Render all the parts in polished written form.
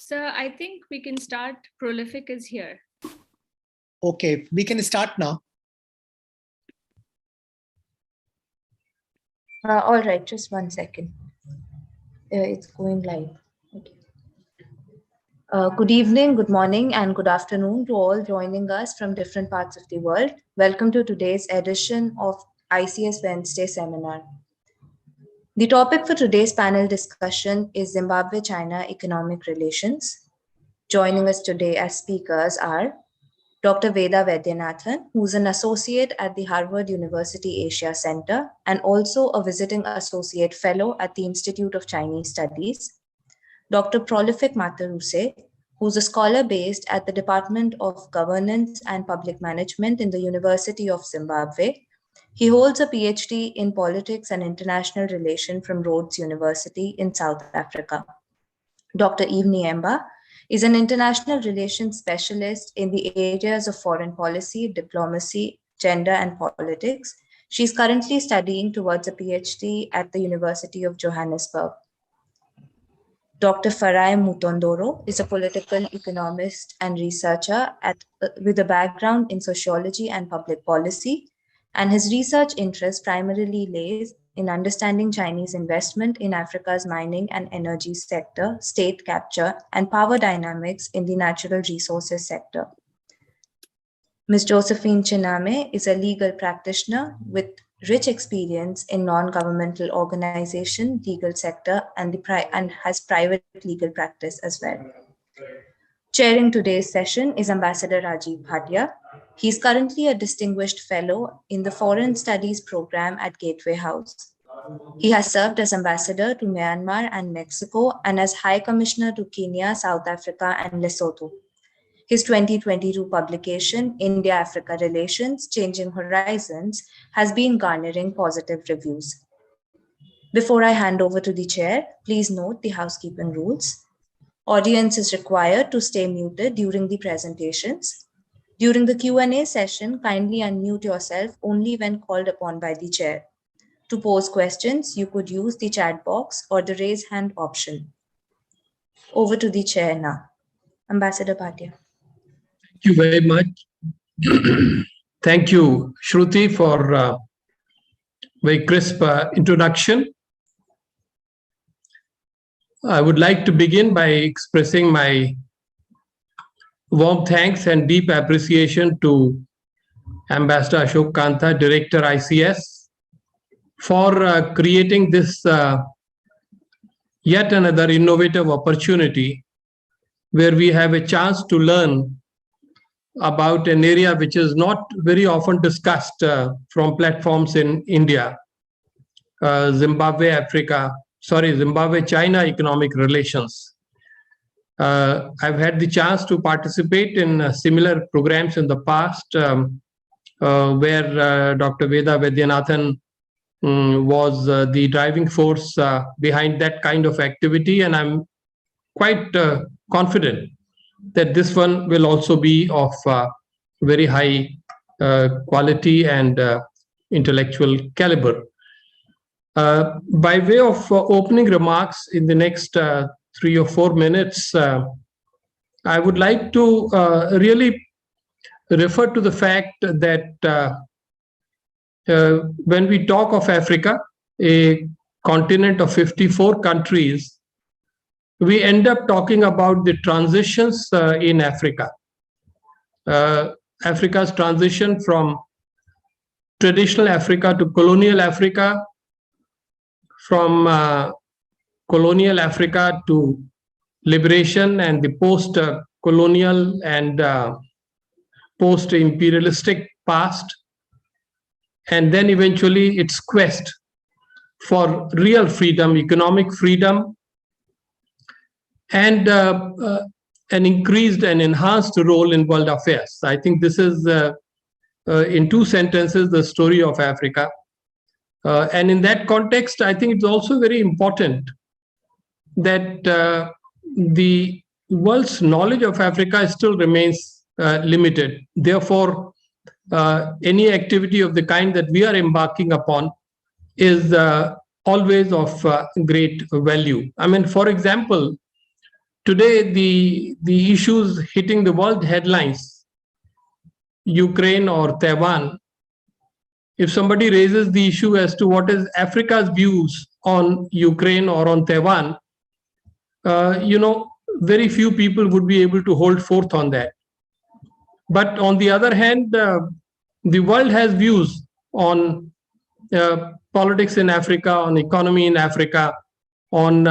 Sir, I think we can start. Prolific is here. Okay, we can start now. All right, just 1 second. It's going live. Okay. Good evening, good morning, and good afternoon to all joining us from different parts of the world. Welcome to today's edition of ICS Wednesday seminar. The topic for today's panel discussion is Zimbabwe-China economic relations. Joining us today as speakers are Dr. Veda Vaidyanathan, who's an associate at the Harvard University Asia Center and also a visiting associate fellow at the Institute of Chinese Studies. Dr. Prolific Mataruse, who's a scholar based at the Department of Governance and Public Management in the University of Zimbabwe. He holds a PhD in Politics and International Relations from Rhodes University in South Africa. Dr. Eve Niemba is an international relations specialist in the areas of foreign policy, diplomacy, gender, and politics. She's currently studying towards a PhD at the University of Johannesburg. Dr. Farai Mutondoro is a political economist and researcher with a background in sociology and public policy, and his research interest primarily lays in understanding Chinese investment in Africa's mining and energy sector, state capture, and power dynamics in the natural resources sector. Ms. Josephine Chiname is a legal practitioner with rich experience in non-governmental organization, legal sector, and has private legal practice as well. Chairing today's session is Ambassador Rajiv Hadya. He's currently a distinguished fellow in the Foreign Studies program at Gateway House. He has served as ambassador to Myanmar and Mexico and as High Commissioner to Kenya, South Africa, and Lesotho. His 2022 publication, India-Africa Relations, Changing Horizons, has been garnering positive reviews. Before I hand over to the chair, please note the housekeeping rules. Audience is required to stay muted during the presentations. During the Q&A session, kindly unmute yourself only when called upon by the chair. To pose questions, you could use the chat box or the raise hand option. Over to the chair now. Ambassador Bhatia. Thank you very much. Thank you, Shruti, for a very crisp introduction. I would like to begin by expressing my warm thanks and deep appreciation to Ambassador Ashok Kanta, Director ICS, for creating this yet another innovative opportunity where we have a chance to learn about an area which is not very often discussed from platforms in India, Zimbabwe-China economic relations. I've had the chance to participate in similar programs in the past where Dr. Veda Vaidyanathan was the driving force behind that kind of activity, and I'm quite confident that this one will also be of very high quality and intellectual caliber. By way of opening remarks in the next 3 or 4 minutes, I would like to really refer to the fact that when we talk of Africa, a continent of 54 countries, we end up talking about the transitions in Africa. Africa's transition from traditional Africa to colonial Africa, from colonial Africa to liberation and the post-colonial and post-imperialistic past, and then eventually its quest for real freedom, economic freedom, and an increased and enhanced role in world affairs. I think this is, in 2 sentences, the story of Africa. And in that context, I think it's also very important that the world's knowledge of Africa still remains limited. Therefore, any activity of the kind that we are embarking upon is always of great value. I mean, for example, today the issues hitting the world headlines, Ukraine or Taiwan, if somebody raises the issue as to what is Africa's views on Ukraine or on Taiwan, very few people would be able to hold forth on that. But on the other hand, the world has views on politics in Africa, on economy in Africa, on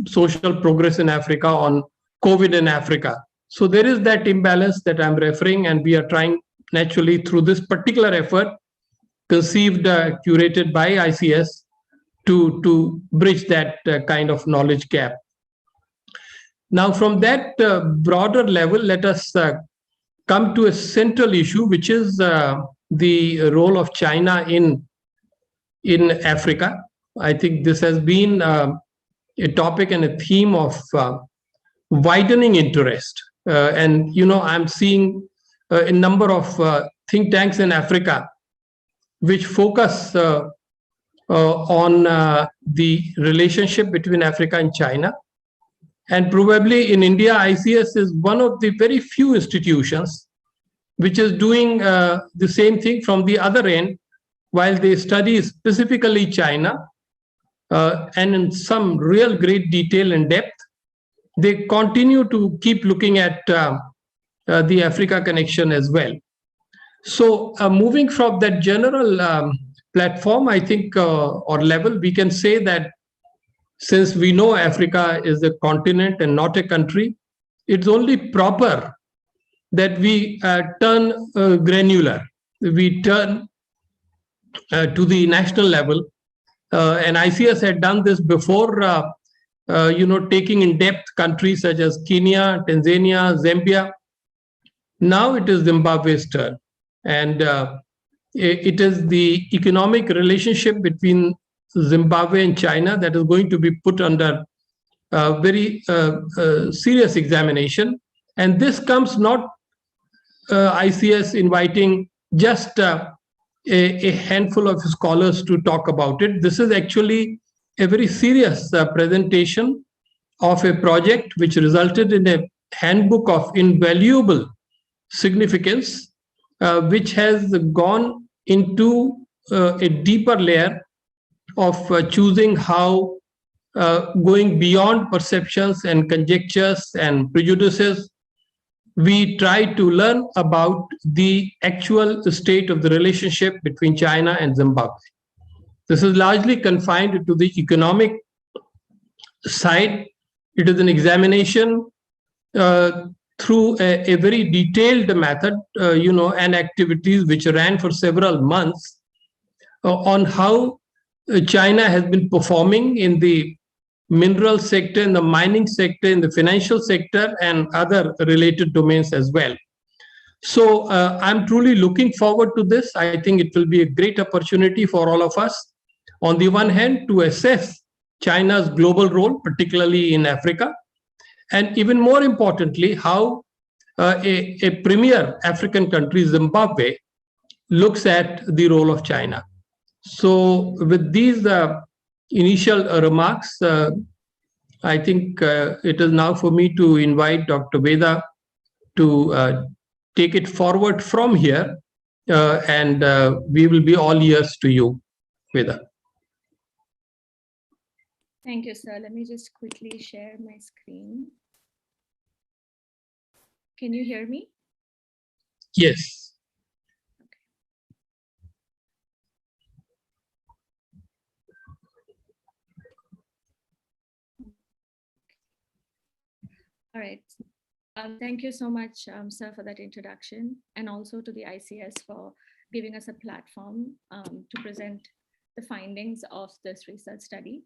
social progress in Africa, on COVID in Africa. So there is that imbalance that I'm referring, and we are trying naturally through this particular effort, conceived, curated by ICS, to bridge that kind of knowledge gap. Now, from that broader level, let us come to a central issue, which is the role of China in Africa. I think this has been a topic and a theme of widening interest. And, I'm seeing a number of think tanks in Africa which focus on the relationship between Africa and China. And probably in India, ICS is one of the very few institutions which is doing the same thing from the other end, while they study specifically China, and in some real great detail and depth, they continue to keep looking at the Africa connection as well. So moving from that general platform, I think, or level, we can say that since we know Africa is a continent and not a country, it's only proper that we turn granular. We turn to the national level. And ICS had done this before, taking in depth countries such as Kenya, Tanzania, Zambia. Now it is Zimbabwe's turn. And it is the economic relationship between Zimbabwe and China that is going to be put under very serious examination. And this comes not ICS inviting just a handful of scholars to talk about it. This is actually a very serious presentation of a project which resulted in a handbook of invaluable significance, which has gone into a deeper layer of choosing how going beyond perceptions and conjectures and prejudices, we try to learn about the actual state of the relationship between China and Zimbabwe. This is largely confined to the economic side. It is an examination through a very detailed method, and activities which ran for several months on how China has been performing in the mineral sector, in the mining sector, in the financial sector, and other related domains as well. So I'm truly looking forward to this. I think it will be a great opportunity for all of us, on the one hand, to assess China's global role, particularly in Africa, and even more importantly, how a premier African country, Zimbabwe, looks at the role of China. So with these initial remarks, I think it is now for me to invite Dr. Veda to take it forward from here, and we will be all ears to you, Veda. Thank you, sir. Let me just quickly share my screen. Can you hear me? Yes. All right. Thank you so much, sir, for that introduction, and also to the ICS for giving us a platform to present the findings of this research study.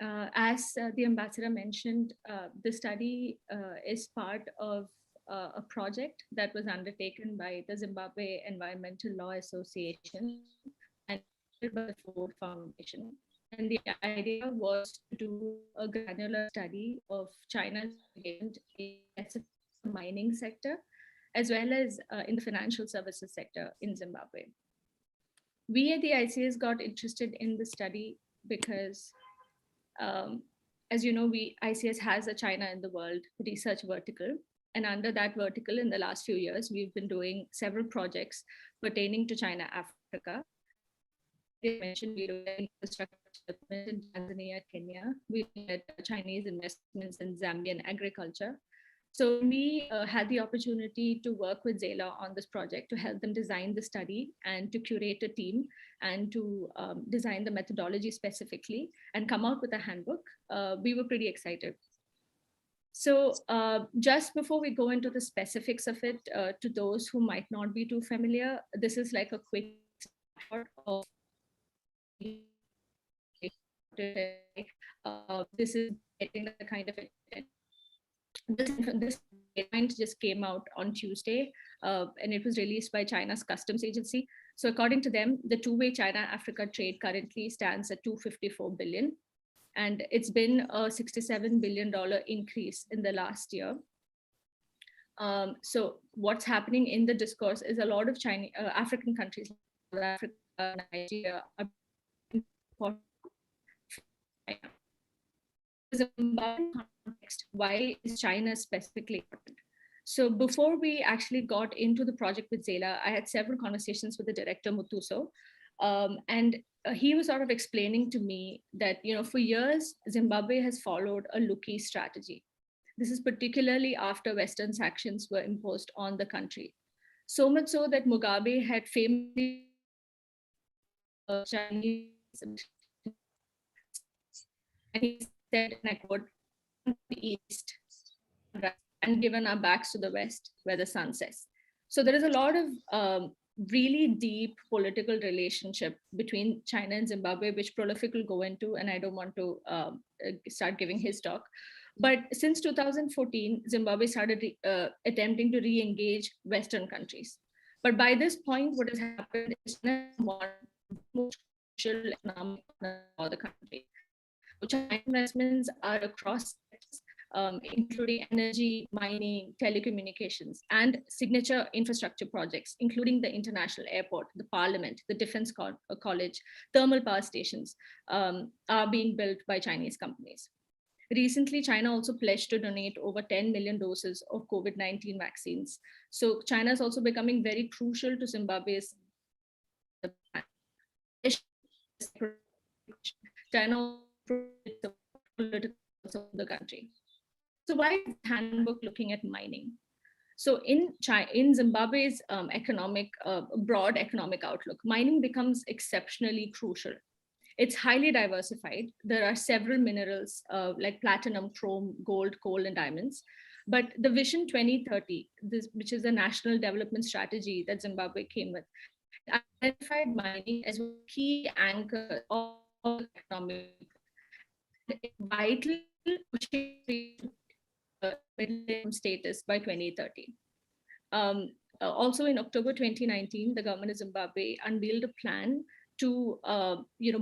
As the ambassador mentioned, the study is part of a project that was undertaken by the Zimbabwe Environmental Law Association and by the Ford Foundation. And the idea was to do a granular study of China's engagement in the mining sector, as well as in the financial services sector in Zimbabwe. We at the ICS got interested in the study because as you know, ICS has a China in the World research vertical. And under that vertical, in the last few years, we've been doing several projects pertaining to China, Africa. I mentioned we do infrastructure development in Tanzania, Kenya. We had Chinese investments in Zambian agriculture. So we had the opportunity to work with ZELA on this project to help them design the study and to curate a team and to design the methodology specifically and come out with a handbook. We were pretty excited. So just before we go into the specifics of it, to those who might not be too familiar, this is like a quick snapshot of this is getting the kind of this statement just came out on Tuesday, and it was released by China's customs agency. So according to them, the two-way China-Africa trade currently stands at $254 billion. And it's been a $67 billion increase in the last year. So what's happening in the discourse is a lot of Chinese, African countries, Africa, Nigeria, are important. Zimbabwe context, why is China specifically important? So before we actually got into the project with ZELA, I had several conversations with the director, Mutuso, and he was sort of explaining to me that, for years, Zimbabwe has followed a looky strategy. This is particularly after Western sanctions were imposed on the country. So much so that Mugabe had famously Chinese, and he said, and I quote, the east and given our backs to the west where the sun sets. So there is a lot of really deep political relationship between China and Zimbabwe, which Prolific will go into, and I don't want to start giving his talk. But since 2014, Zimbabwe started attempting to re-engage Western countries. But by this point, what has happened is one most crucial economic for the country. China investments are across including energy, mining, telecommunications, and signature infrastructure projects, including the international airport, the parliament, the defense college, thermal power stations, are being built by Chinese companies. Recently, China also pledged to donate over 10 million doses of COVID-19 vaccines. So China is also becoming very crucial to Zimbabwe's China political of the country. So why is the handbook looking at mining? So in Zimbabwe's broad economic outlook, mining becomes exceptionally crucial. It's highly diversified. There are several minerals like platinum, chrome, gold, coal, and diamonds. But the Vision 2030, which is a national development strategy that Zimbabwe came with, identified mining as a key anchor of economic vital middle status by 2030. Also in October 2019, the government of Zimbabwe unveiled a plan to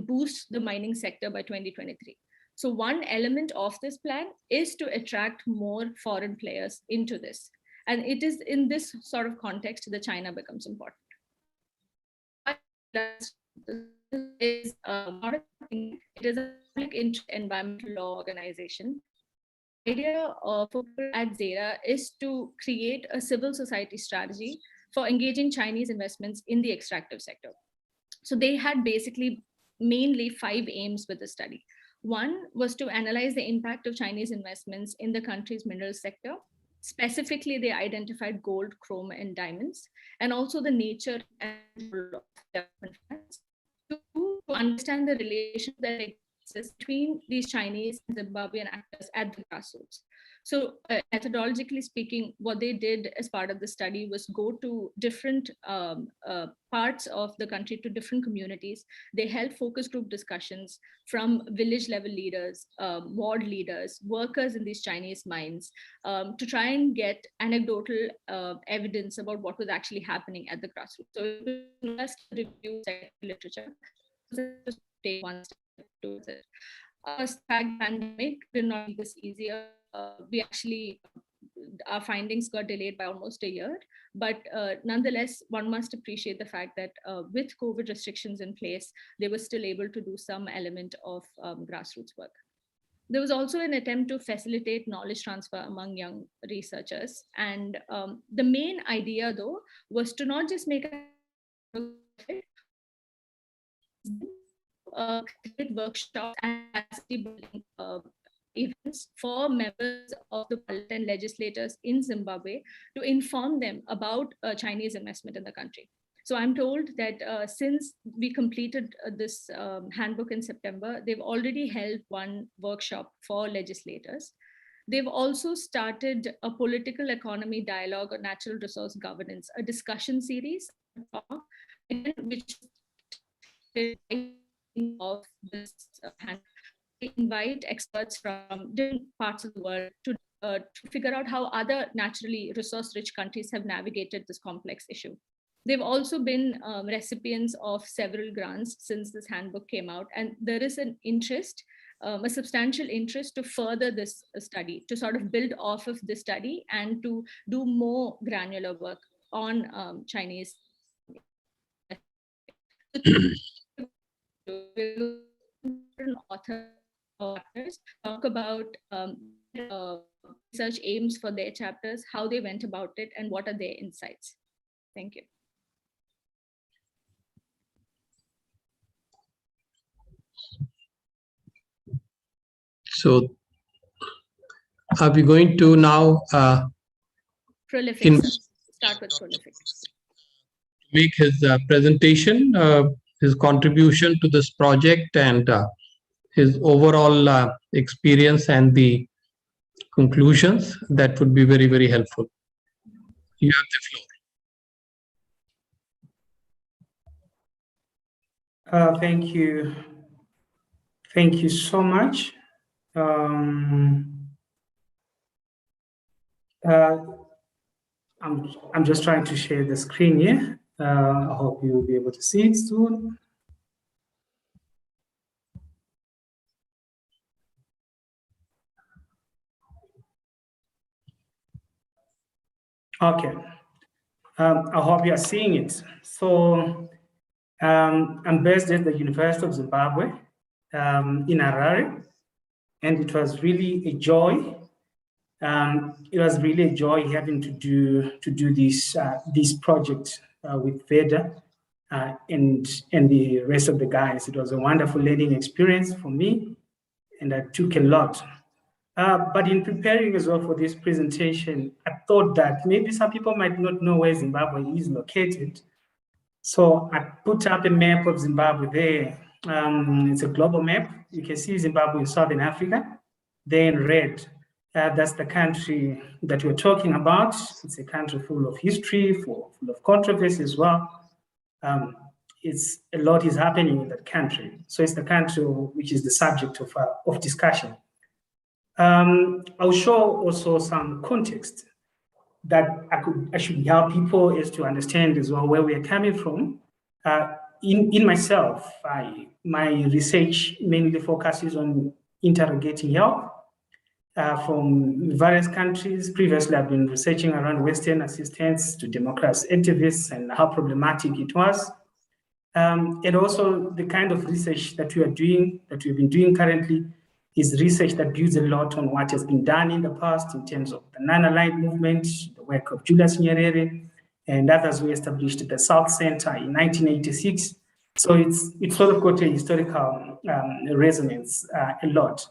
boost the mining sector by 2023. So one element of this plan is to attract more foreign players into this. And it is in this sort of context that China becomes important. It is a public environmental law organization. The idea at ZELA is to create a civil society strategy for engaging Chinese investments in the extractive sector. So they had basically mainly 5 aims with the study. One was to analyze the impact of Chinese investments in the country's mineral sector. Specifically, they identified gold, chrome, and diamonds, and also the nature and role of development funds. To understand the relation that exists between these Chinese and Zimbabwean actors at the grassroots. So methodologically speaking, what they did as part of the study was go to different parts of the country, to different communities. They held focus group discussions from village level leaders, ward leaders, workers in these Chinese mines, to try and get anecdotal evidence about what was actually happening at the grassroots. So it was just review literature. Take one step towards it. Pandemic did not make this easier. Our findings got delayed by almost a year, but nonetheless, one must appreciate the fact that with COVID restrictions in place, they were still able to do some element of grassroots work. There was also an attempt to facilitate knowledge transfer among young researchers. And the main idea, though, was to not just make workshops and capacity building events for members of the parliament and legislators in Zimbabwe to inform them about Chinese investment in the country. So I'm told that since we completed this handbook in September, they've already held one workshop for legislators. They've also started a political economy dialogue on natural resource governance, a discussion series, which of this handbook. They invite experts from different parts of the world to figure out how other naturally resource-rich countries have navigated this complex issue. They've also been recipients of several grants since this handbook came out, and there is an interest, a substantial interest to further this study, to sort of build off of this study and to do more granular work on Chinese. Authors talk about research aims for their chapters, how they went about it, and what are their insights. Thank you. So are we going to now Prolific. Start with Prolific. Make his presentation, his contribution to this project, and his overall experience and the conclusions? That would be very, very helpful. You have the floor. Thank you. Thank you so much. I'm just trying to share the screen here. I hope you will be able to see it soon. Okay. I hope you are seeing it. So I'm based at the University of Zimbabwe in Harare, and it was really a joy. It was really a joy having to do this project with Veda and the rest of the guys. It was a wonderful learning experience for me, and I took a lot. But in preparing as well for this presentation, I thought that maybe some people might not know where Zimbabwe is located. So I put up a map of Zimbabwe there. It's a global map. You can see Zimbabwe in Southern Africa. There in red, that's the country that we're talking about. It's a country full of history, full of controversy as well. It's a lot is happening in that country. So it's the country which is the subject of discussion. I'll show also some context that I should help people as to understand as well where we are coming from. In myself, my research mainly focuses on interrogating help from various countries. Previously, I've been researching around Western assistance to democracy activists and how problematic it was. And also the kind of research that we are doing, that we've been doing currently, is research that builds a lot on what has been done in the past in terms of the non-aligned movement, the work of Julius Nyerere, and others. We established the South Center in 1986. So it's sort of got a historical resonance a lot.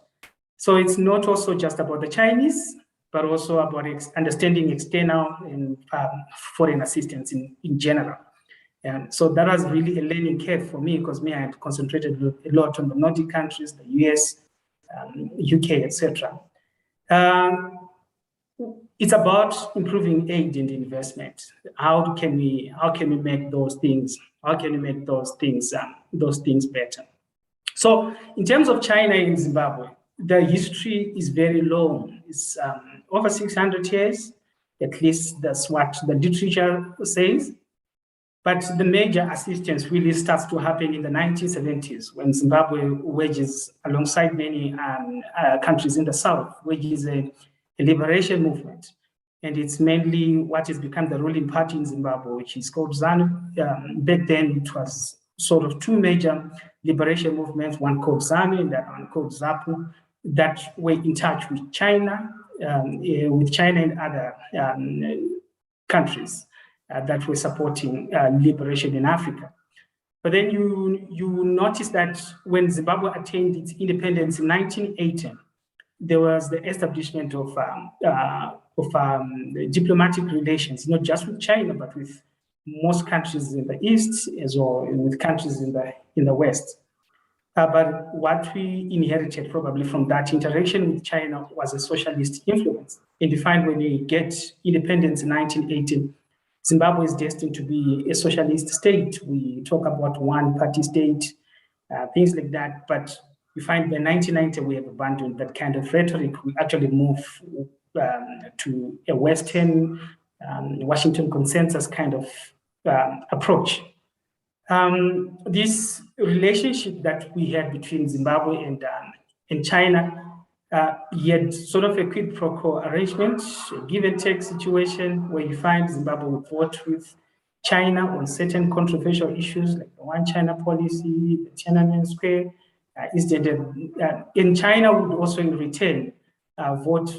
So it's not also just about the Chinese, but also about understanding external and foreign assistance in general. And so that was really a learning curve for me, because I had concentrated a lot on the Nordic countries, the US, UK, etc. It's about improving aid and investment. How can we make those things? How can we make those things better? So, in terms of China and Zimbabwe, the history is very long. It's over 600 years, at least that's what the literature says. But the major assistance really starts to happen in the 1970s, when Zimbabwe wages, alongside many countries in the South, wages a liberation movement. And it's mainly what has become the ruling party in Zimbabwe, which is called ZANU. Back then, it was sort of two major liberation movements, one called ZANU and that one called ZAPU, that were in touch with China and other countries that were supporting liberation in Africa. But then you notice that when Zimbabwe attained its independence in 1918, there was the establishment of diplomatic relations, not just with China, but with most countries in the East as well, and with countries in the West. But what we inherited probably from that interaction with China was a socialist influence. And you find when we get independence in 1918, Zimbabwe is destined to be a socialist state. We talk about one-party state, things like that. But you find by 1990, we have abandoned that kind of rhetoric. We actually move to a Western Washington consensus kind of approach. This relationship that we had between Zimbabwe and China, yet sort of a quid pro quo arrangement, a give and take situation where you find Zimbabwe would vote with China on certain controversial issues like the One China policy, the Tiananmen Square, in China would also in return vote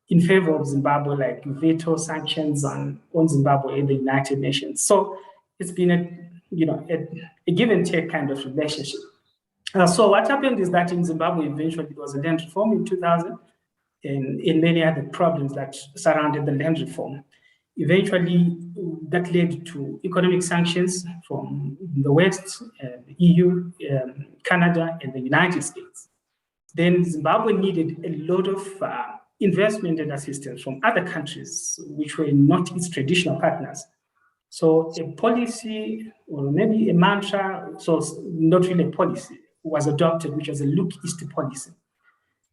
in favor of Zimbabwe, like veto sanctions on Zimbabwe in the United Nations. So it's been a give and take kind of relationship. So what happened is that in Zimbabwe, eventually there was a land reform in 2000 and many other problems that surrounded the land reform. Eventually, that led to economic sanctions from the West, the EU, Canada, and the United States. Then Zimbabwe needed a lot of investment and assistance from other countries, which were not its traditional partners. So a policy, or maybe a mantra, so not really a policy, was adopted, which was a look east policy.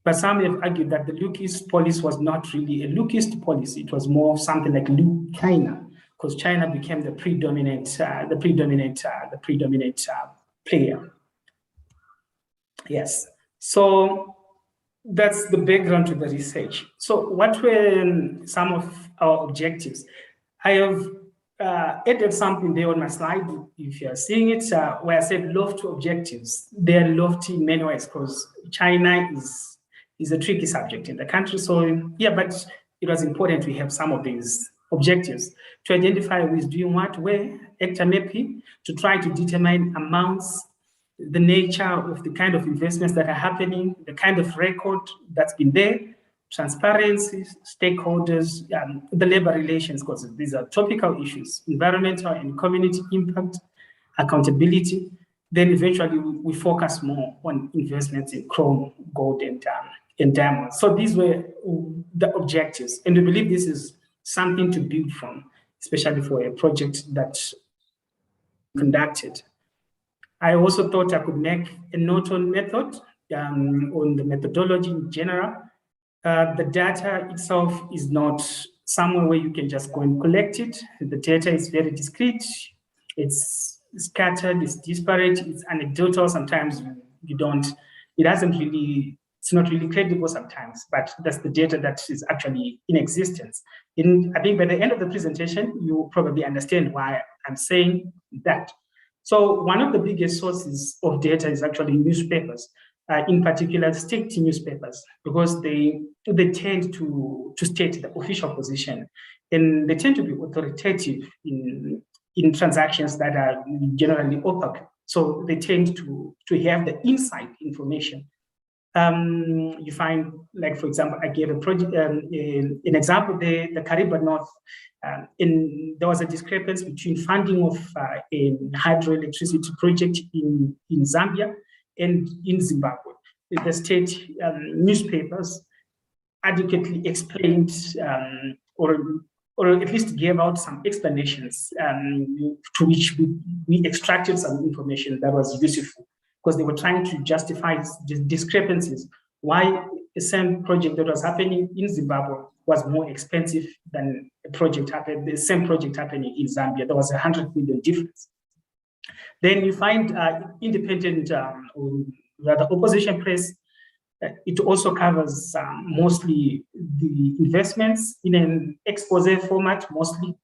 But some have argued that the look east policy was not really a look east policy. It was more something like look China, because China became the predominant player. Yes. So that's the background to the research. So what were some of our objectives? I have added something there on my slide, if you're seeing it, where I said lofty objectives. They're lofty in many ways because China is a tricky subject in the country. So yeah, but it was important we have some of these objectives to identify who is doing what, where, actor mapping, to try to determine amounts, the nature of the kind of investments that are happening, the kind of record that's been there, transparency, stakeholders, the labor relations, because these are topical issues, environmental and community impact, accountability. Then eventually we focus more on investments in chrome, gold, and diamonds. So these were the objectives. And we believe this is something to build from, especially for a project that conducted. I also thought I could make a note on method, on the methodology in general. The data itself is not somewhere where you can just go and collect it. The data is very discrete. It's scattered, it's disparate, it's anecdotal. Sometimes it's not really credible sometimes, but that's the data that is actually in existence. I think by the end of the presentation, you probably understand why I'm saying that. So one of the biggest sources of data is actually newspapers, in particular state newspapers, because they tend to state the official position, and they tend to be authoritative in transactions that are generally opaque. So they tend to have the inside information. You find, like, for example, I gave a project, an example there, the Kariba North, there was a discrepancy between funding of a hydroelectricity project in Zambia and in Zimbabwe. The state newspapers adequately explained or at least gave out some explanations to which we extracted some information that was useful, because they were trying to justify the discrepancies, why the same project that was happening in Zimbabwe was more expensive than the same project happening in Zambia. There was 100 million difference. Then you find independent, rather opposition press. It also covers mostly the investments in an expose format, mostly,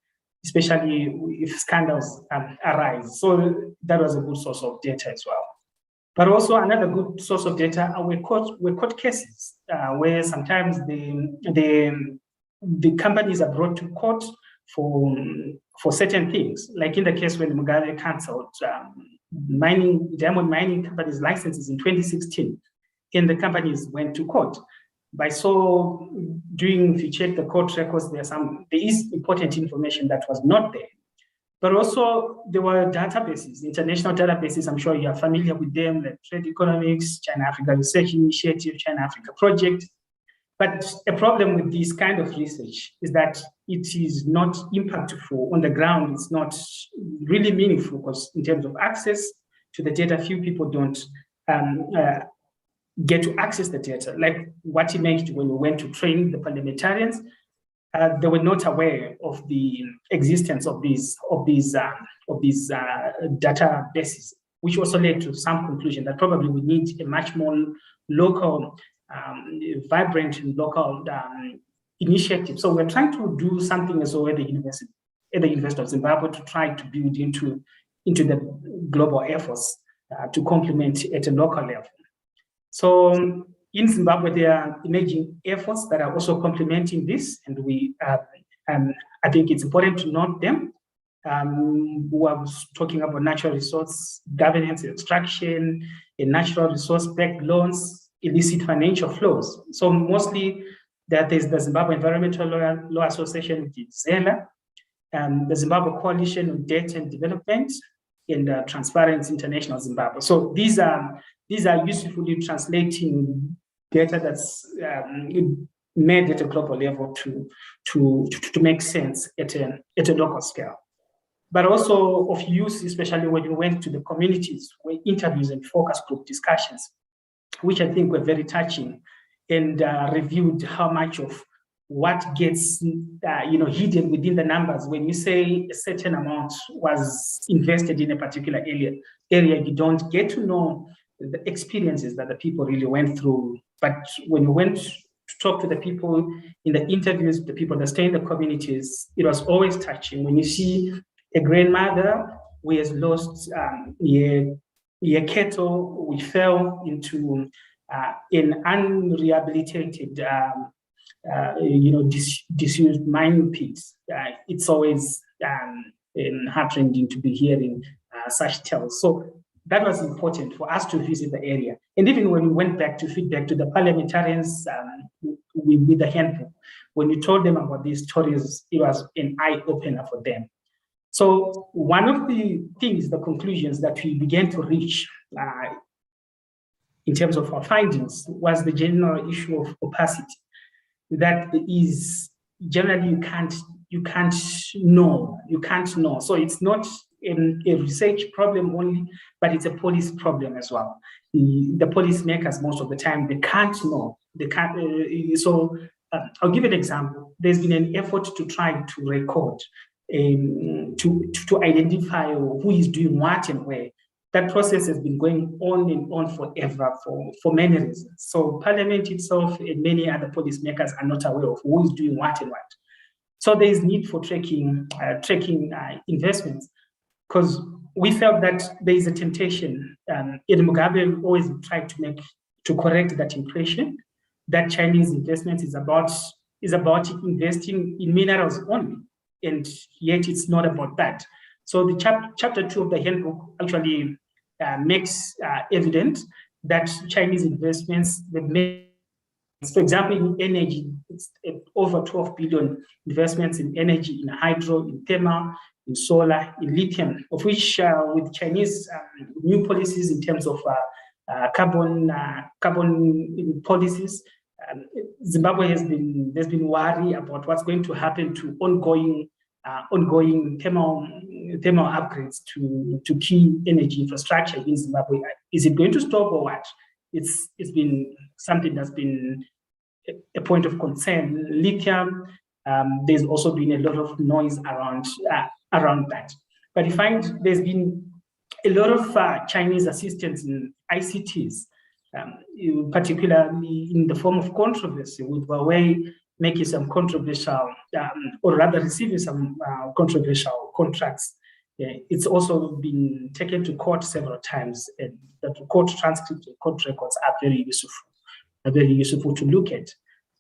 especially if scandals arise. So that was a good source of data as well. But also another good source of data were court cases where sometimes the companies are brought to court for certain things, like in the case when Mugabe cancelled diamond mining companies' licenses in 2016, and the companies went to court. By so doing, if you check the court records, there is important information that was not there. But also there were databases, international databases. I'm sure you are familiar with them, like Trade Economics, China-Africa Research Initiative, China-Africa Project. But a problem with this kind of research is that it is not impactful on the ground. It's not really meaningful because in terms of access to the data, few people don't get to access the data. Like what he mentioned when we went to train the parliamentarians, they were not aware of the existence of these databases, which also led to some conclusion that probably we need a much more local, vibrant and local initiative. So we're trying to do something as well at the University of Zimbabwe to try to build into the global efforts to complement at a local level. So in Zimbabwe, there are emerging efforts that are also complementing this, and I think it's important to note them. We was talking about natural resource governance, extraction, and natural resource-backed loans, illicit financial flows. So mostly there's the Zimbabwe Environmental Law Association, which is ZELA, the Zimbabwe Coalition on Debt and Development, and Transparency International Zimbabwe. So these are usefully translating data that's made at a global level to make sense at a local scale. But also of use, especially when you went to the communities, where interviews and focus group discussions, which I think were very touching, and reviewed how much of what gets hidden within the numbers. When you say a certain amount was invested in a particular area, you don't get to know the experiences that the people really went through. But when you went to talk to the people in the interviews, the people that stay in the communities, it was always touching. When you see a grandmother who has lost a cattle, which fell into an unrehabilitated, disused mining pits, it's always heartrending to be hearing such tales. So that was important for us to visit the area. And even when we went back to feedback to the parliamentarians with the handbook, when you told them about these stories, it was an eye-opener for them. So one of the things, the conclusions that we began to reach in terms of our findings was the general issue of opacity. That is generally you can't know. So it's not a research problem only, but it's a police problem as well. The police makers, most of the time, they can't know. They can't. I'll give an example. There's been an effort to try to record, to identify who is doing what and where. That process has been going on and on forever for many reasons. So Parliament itself and many other policymakers are not aware of who is doing what and what. So there is need for tracking investments, because we felt that there is a temptation. Mugabe always tried to correct that impression that Chinese investment is about investing in minerals only, and yet it's not about that. So the chapter 2 of the handbook actually makes evident that Chinese investments, they've made, for example, in energy, it's over 12 billion investments in energy, in hydro, in thermal, in solar, in lithium, of which with Chinese new policies in terms of carbon policies, Zimbabwe there's been worry about what's going to happen to ongoing thermal upgrades to key energy infrastructure in Zimbabwe. Is it going to stop or what? It's been something that's been a point of concern. Lithium, there's also been a lot of noise around that. But you find there's been a lot of Chinese assistance in ICTs, particularly in the form of controversy, with Huawei making some controversial, or rather receiving some controversial contracts It's also been taken to court several times, and the court transcripts and court records are very useful to look at.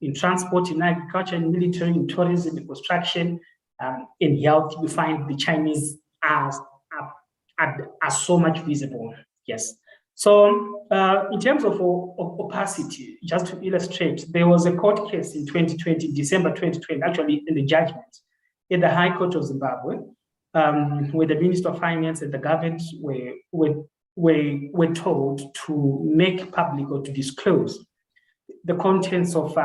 In transport, in agriculture, in military, in tourism, in construction, in health, you find the Chinese are so much visible. Yes. So in terms of opacity, just to illustrate, there was a court case in 2020, December 2020, actually in the judgment in the High Court of Zimbabwe, where the Minister of Finance and the government were told to make public or to disclose the contents of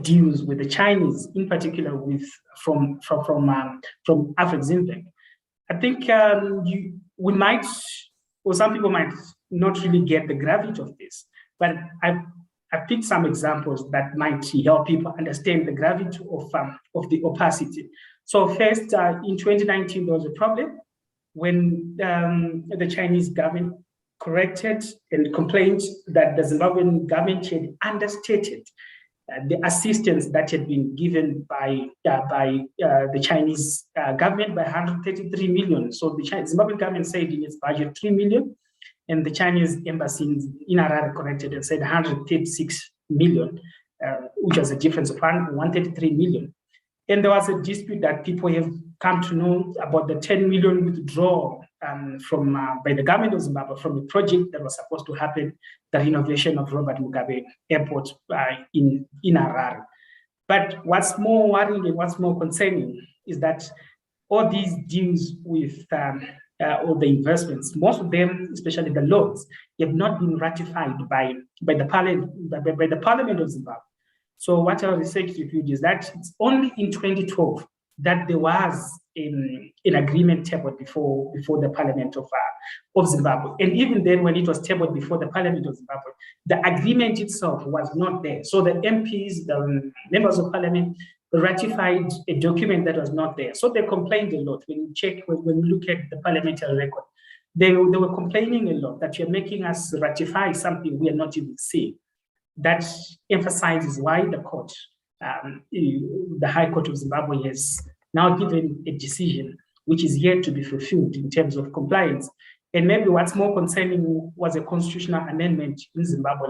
deals with the Chinese, in particular from Afreximbank. I think we might, or some people might not really get the gravity of this, but I picked some examples that might help people understand the gravity of the opacity. So first, in 2019, there was a problem when the Chinese government corrected and complained that the Zimbabwean government had understated the assistance that had been given by the Chinese government by 133 million. So the Zimbabwean government said in its budget 3 million, and the Chinese embassy in Harare corrected and said 136 million, which was a difference of 133 million. And there was a dispute that people have come to know about the 10 million withdrawal by the government of Zimbabwe from a project that was supposed to happen, the renovation of Robert Mugabe Airport in Harare. But what's more worrying and what's more concerning is that all these deals with all the investments, most of them, especially the loans, have not been ratified by the Parliament of Zimbabwe. So what our research revealed is that it's only in 2012 that there was an agreement tabled before the Parliament of Zimbabwe. And even then, when it was tabled before the Parliament of Zimbabwe, the agreement itself was not there. So the MPs, the members of Parliament, ratified a document that was not there. So they complained a lot. When you look at the parliamentary record, they were complaining a lot that you're making us ratify something we are not even seeing. That emphasizes why the court, the High Court of Zimbabwe, has now given a decision which is yet to be fulfilled in terms of compliance. And maybe what's more concerning was a constitutional amendment in Zimbabwe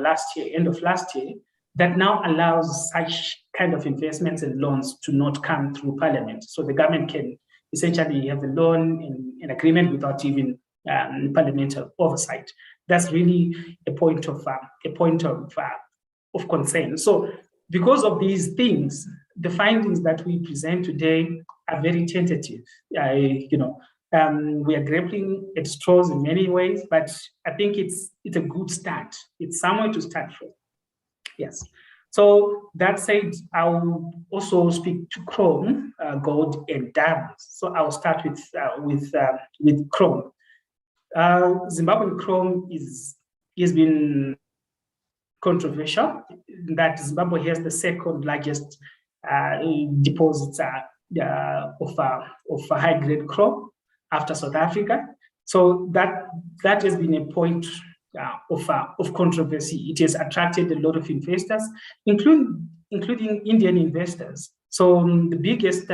end of last year, that now allows such kind of investments and loans to not come through Parliament. So the government can essentially have a loan and an agreement without even parliamentary oversight. That's really a point of concern. So because of these things, the findings that we present today are very tentative. We are grappling at straws in many ways, but I think it's a good start. It's somewhere to start from. Yes. So that said, I will also speak to chrome, gold, and diamonds. So I will start with chrome. Zimbabwean chrome has been controversial in that Zimbabwe has the second largest deposits of high-grade chrome after South Africa. So that has been a point of controversy. It has attracted a lot of investors, including Indian investors. So the biggest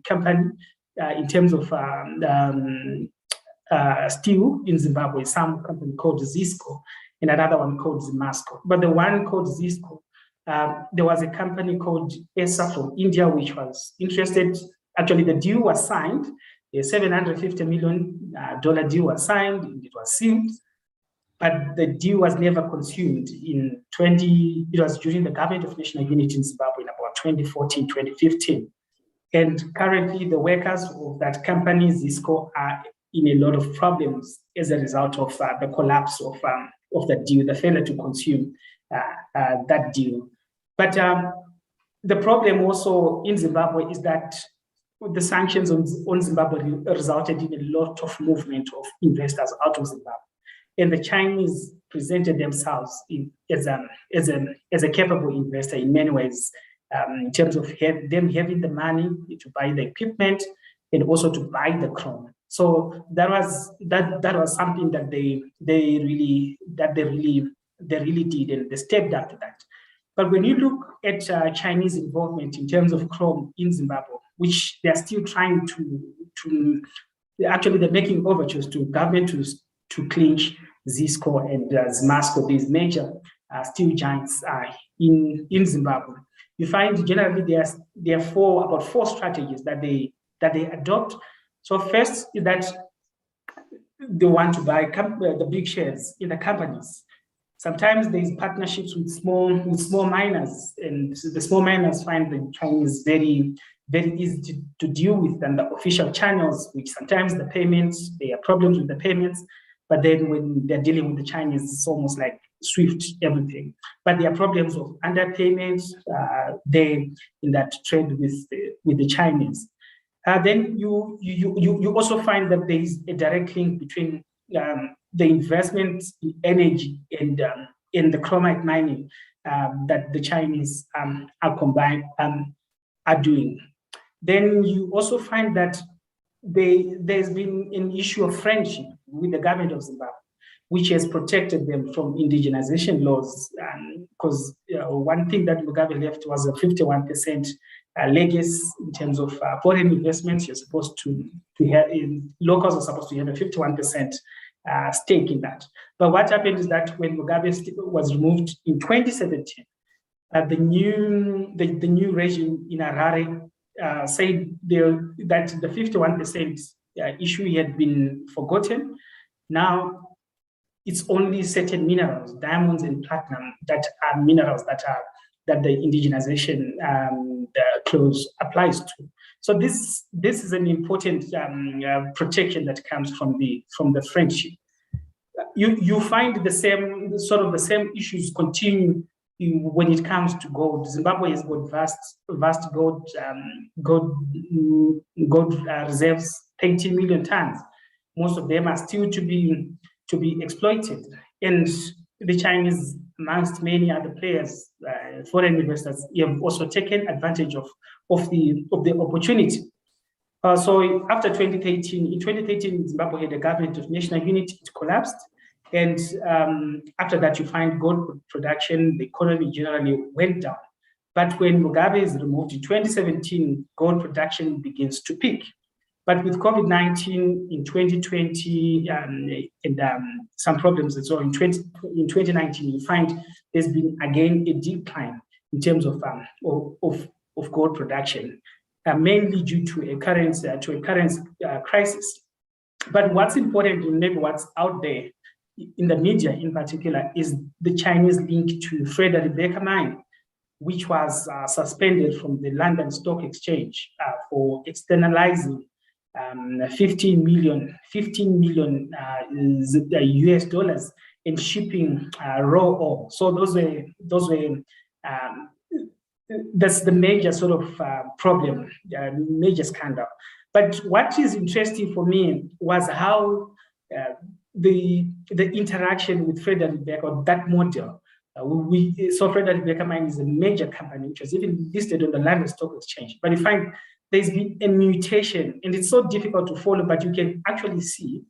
company in terms of steel in Zimbabwe is some company called Zisco, and another one called Zimasco. But the one called Zisco, there was a company called ESA from India, which was interested. Actually, the deal was signed. A $750 million deal was signed, and it was sealed, but the deal was never consumed. It was during the Government of National Unity in Zimbabwe in about 2014, 2015. And currently, the workers of that company, Zisco, are in a lot of problems as a result of the collapse of the deal, the failure to consume that deal. But the problem also in Zimbabwe is that the sanctions on Zimbabwe resulted in a lot of movement of investors out of Zimbabwe. And the Chinese presented themselves as a capable investor in many ways, in terms of them having the money to buy the equipment and also to buy the chrome. So that was something that they really did, and they stepped up to that. But when you look at Chinese involvement in terms of chrome in Zimbabwe, which they are still trying actually they're making overtures to government to clinch Zisco and Zimasco, these major steel giants in Zimbabwe. You find generally there are about four strategies that they adopt. So first is that they want to buy the big shares in the companies. Sometimes there's partnerships with small miners, and the small miners find the Chinese very, very easy to deal with than the official channels, which sometimes the payments, there are problems with the payments, but then when they're dealing with the Chinese, it's almost like swift everything. But there are problems of underpayments there in that trade with the Chinese. Then you also find that there is a direct link between the investment in energy and the chromite mining that the Chinese are doing. Then you also find that there's been an issue of friendship with the government of Zimbabwe, which has protected them from indigenization laws. Because one thing that Mugabe left was a 51% legacy in terms of foreign investments. You're supposed to have, locals are supposed to have a 51% stake in that. But what happened is that when Mugabe was removed in 2017, the new regime in Harare said that the 51% issue had been forgotten. Now it's only certain minerals, diamonds and platinum, that are minerals that the indigenization clause applies to. So this is an important protection that comes from the friendship. You find the same issues continue when it comes to gold. Zimbabwe has got vast gold reserves, 30 million tons. Most of them are still to be exploited, and the Chinese, amongst many other players, foreign investors, have also taken advantage of the opportunity. So after 2013, in 2013, Zimbabwe had a government of national unity. It collapsed, and after that, you find gold production, the economy generally went down. But when Mugabe is removed in 2017, gold production begins to peak. But with COVID-19 in 2020 and some problems as well, in 2019, you find there's been again a decline in terms of gold production, mainly due to a currency crisis. But what's important, and maybe what's out there in the media in particular, is the Chinese link to Frederick Baker mine, which was suspended from the London Stock Exchange for externalizing 15 million US dollars in shipping raw ore. So that's the major sort of problem, major scandal. But what is interesting for me was how the interaction with Frederick Baker, that model. So Frederick Baker Mine is a major company which was even listed on the London Stock Exchange. But you find there's been a mutation, and it's so difficult to follow, but you can actually see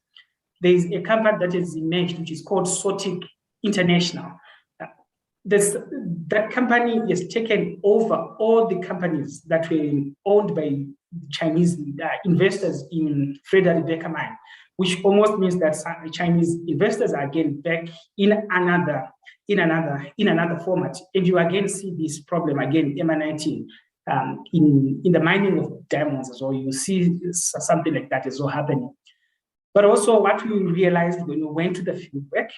there's a company that has emerged, which is called Sotic International. That company has taken over all the companies that were owned by Chinese investors in Frederick Baker Mine, which almost means that Chinese investors are again back in another format. And you again see this problem again emanating in the mining of diamonds as well. You see something like that as well happening. But also what we realized when we went to the fieldwork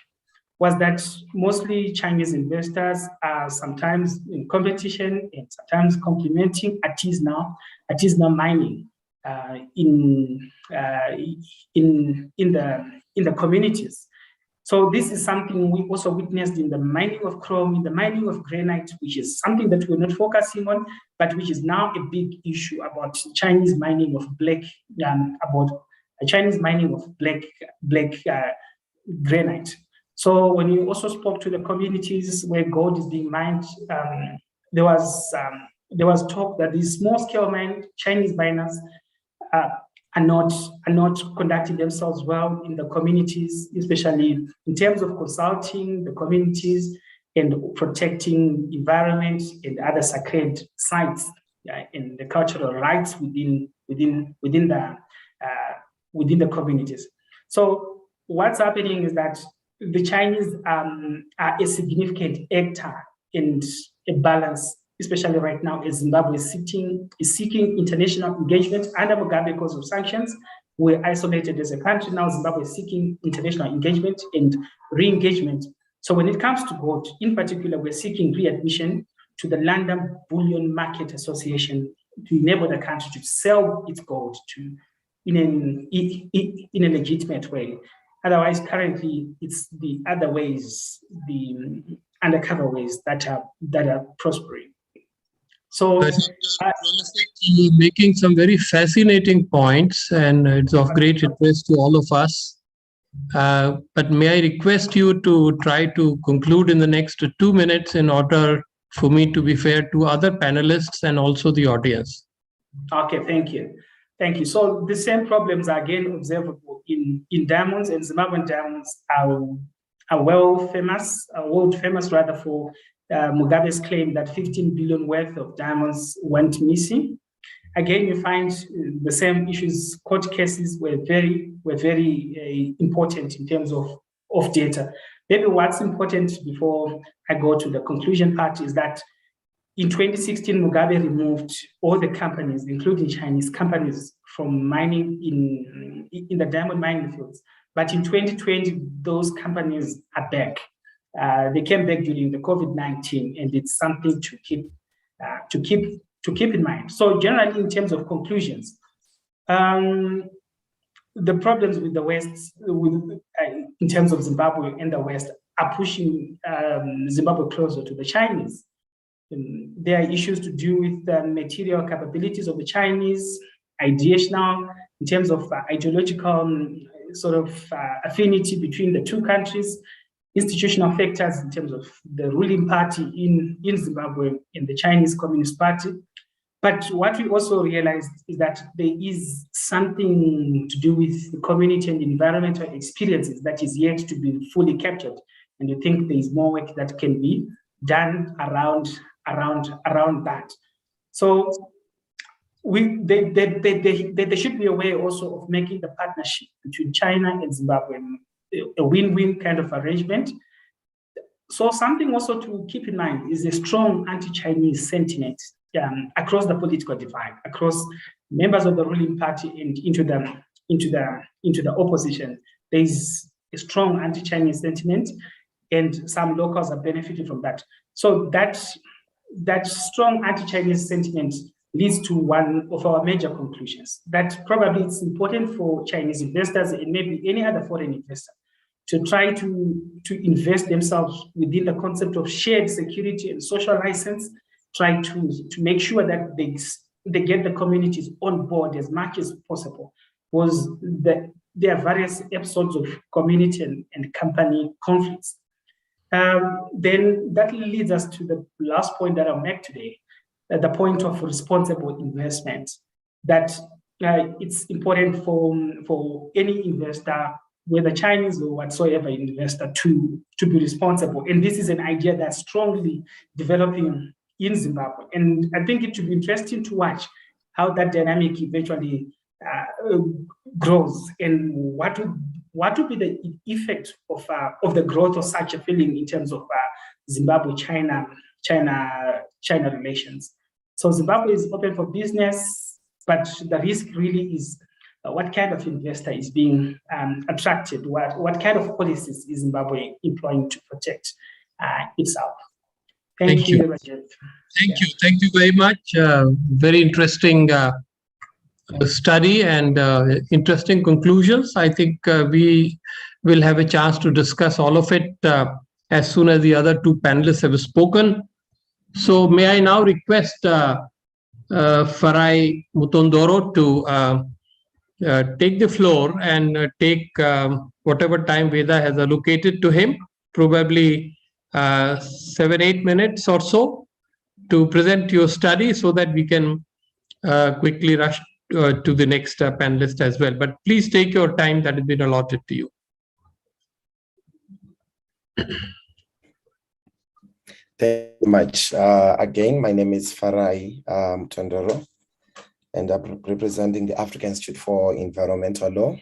was that mostly Chinese investors are sometimes in competition and sometimes complementing artisanal mining in the communities. So this is something we also witnessed in the mining of chrome, in the mining of granite, which is something that we're not focusing on, but which is now a big issue about Chinese mining of black granite. So when you also spoke to the communities where gold is being mined, there was talk that these small-scale Chinese miners are not conducting themselves well in the communities, especially in terms of consulting the communities and protecting environment and other sacred sites and the cultural rights within the communities. So what's happening is that the Chinese are a significant actor in a balance, especially right now as Zimbabwe is seeking international engagement under Mugabe because of sanctions. We're isolated as a country. Now Zimbabwe is seeking international engagement and re-engagement. So when it comes to gold, in particular, we're seeking readmission to the London Bullion Market Association to enable the country to sell its gold in a legitimate way. Otherwise, currently, it's the other ways, the undercover ways that are prospering. So you're making some very fascinating points, and it's of great interest to all of us. But may I request you to try to conclude in the next 2 minutes in order for me to be fair to other panelists and also the audience. Okay, thank you. Thank you. So the same problems are again observable in diamonds, and Zimbabwean diamonds are world famous rather for Mugabe's claim that 15 billion worth of diamonds went missing. Again, you find the same issues. Court cases were very important in terms of data. Maybe what's important before I go to the conclusion part is that in 2016, Mugabe removed all the companies, including Chinese companies, from mining in the diamond mining fields. But in 2020, those companies are back. They came back during the COVID-19, and it's something to keep in mind. So generally, in terms of conclusions, the problems with the West, in terms of Zimbabwe and the West, are pushing Zimbabwe closer to the Chinese. There are issues to do with the material capabilities of the Chinese, ideational, in terms of ideological sort of affinity between the two countries, institutional factors in terms of the ruling party in Zimbabwe and the Chinese Communist Party. But what we also realized is that there is something to do with the community and environmental experiences that is yet to be fully captured. And I think there is more work that can be done around that. So they should be aware also of making the partnership between China and Zimbabwe a win-win kind of arrangement. So something also to keep in mind is a strong anti-Chinese sentiment across the political divide, across members of the ruling party and into the opposition. There is a strong anti-Chinese sentiment, and some locals are benefiting from that. So that strong anti-Chinese sentiment leads to one of our major conclusions, that probably it's important for Chinese investors and maybe any other foreign investor to try to invest themselves within the concept of shared security and social license, try to make sure that they get the communities on board as much as possible, because there are various episodes of community and company conflicts. Then that leads us to the last point that I'll make today, the point of responsible investment, that it's important for any investor, whether Chinese or whatsoever investor, to be responsible. And this is an idea that's strongly developing in Zimbabwe. And I think it should be interesting to watch how that dynamic eventually grows, and what would be the effect of the growth of such a feeling in terms of Zimbabwe-China relations. So Zimbabwe is open for business, but the risk really is what kind of investor is being attracted, what kind of policies is Zimbabwe employing to protect itself. Thank you, Rajiv. Thank you very much. Very interesting study and interesting conclusions. I think we will have a chance to discuss all of it as soon as the other two panelists have spoken. So may I now request Farai Mutondoro to take the floor and take whatever time Veda has allocated to him, probably 7-8 minutes or so, to present your study so that we can quickly rush to the next panelist as well. But please take your time that has been allotted to you. Thank you much. Again, my name is Farai Tondoro, and I'm representing the African Institute for Environmental Law,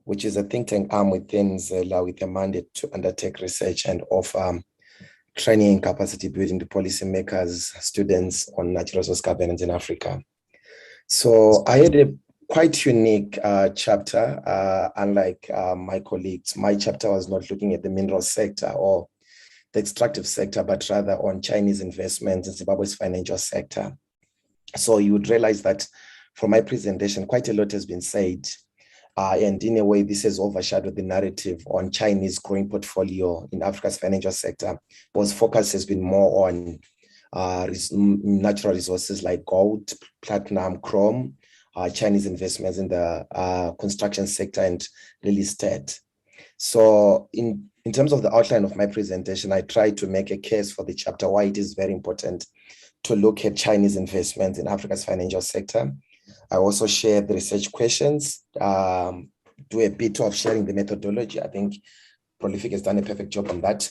which is a think tank arm within ZELA with a mandate to undertake research and offer training and capacity building to policymakers, students on natural resource governance in Africa. So I had a quite unique chapter, unlike my colleagues. My chapter was not looking at the mineral sector or the extractive sector, but rather on Chinese investments in Zimbabwe's financial sector. So you would realize that from my presentation, quite a lot has been said. And in a way, this has overshadowed the narrative on Chinese growing portfolio in Africa's financial sector, because focus has been more on natural resources like gold, platinum, chrome, Chinese investments in the construction sector and real estate. So in terms of the outline of my presentation, I tried to make a case for the chapter why it is very important to look at Chinese investments in Africa's financial sector. I also shared the research questions, do a bit of sharing the methodology. I think Prolific has done a perfect job on that,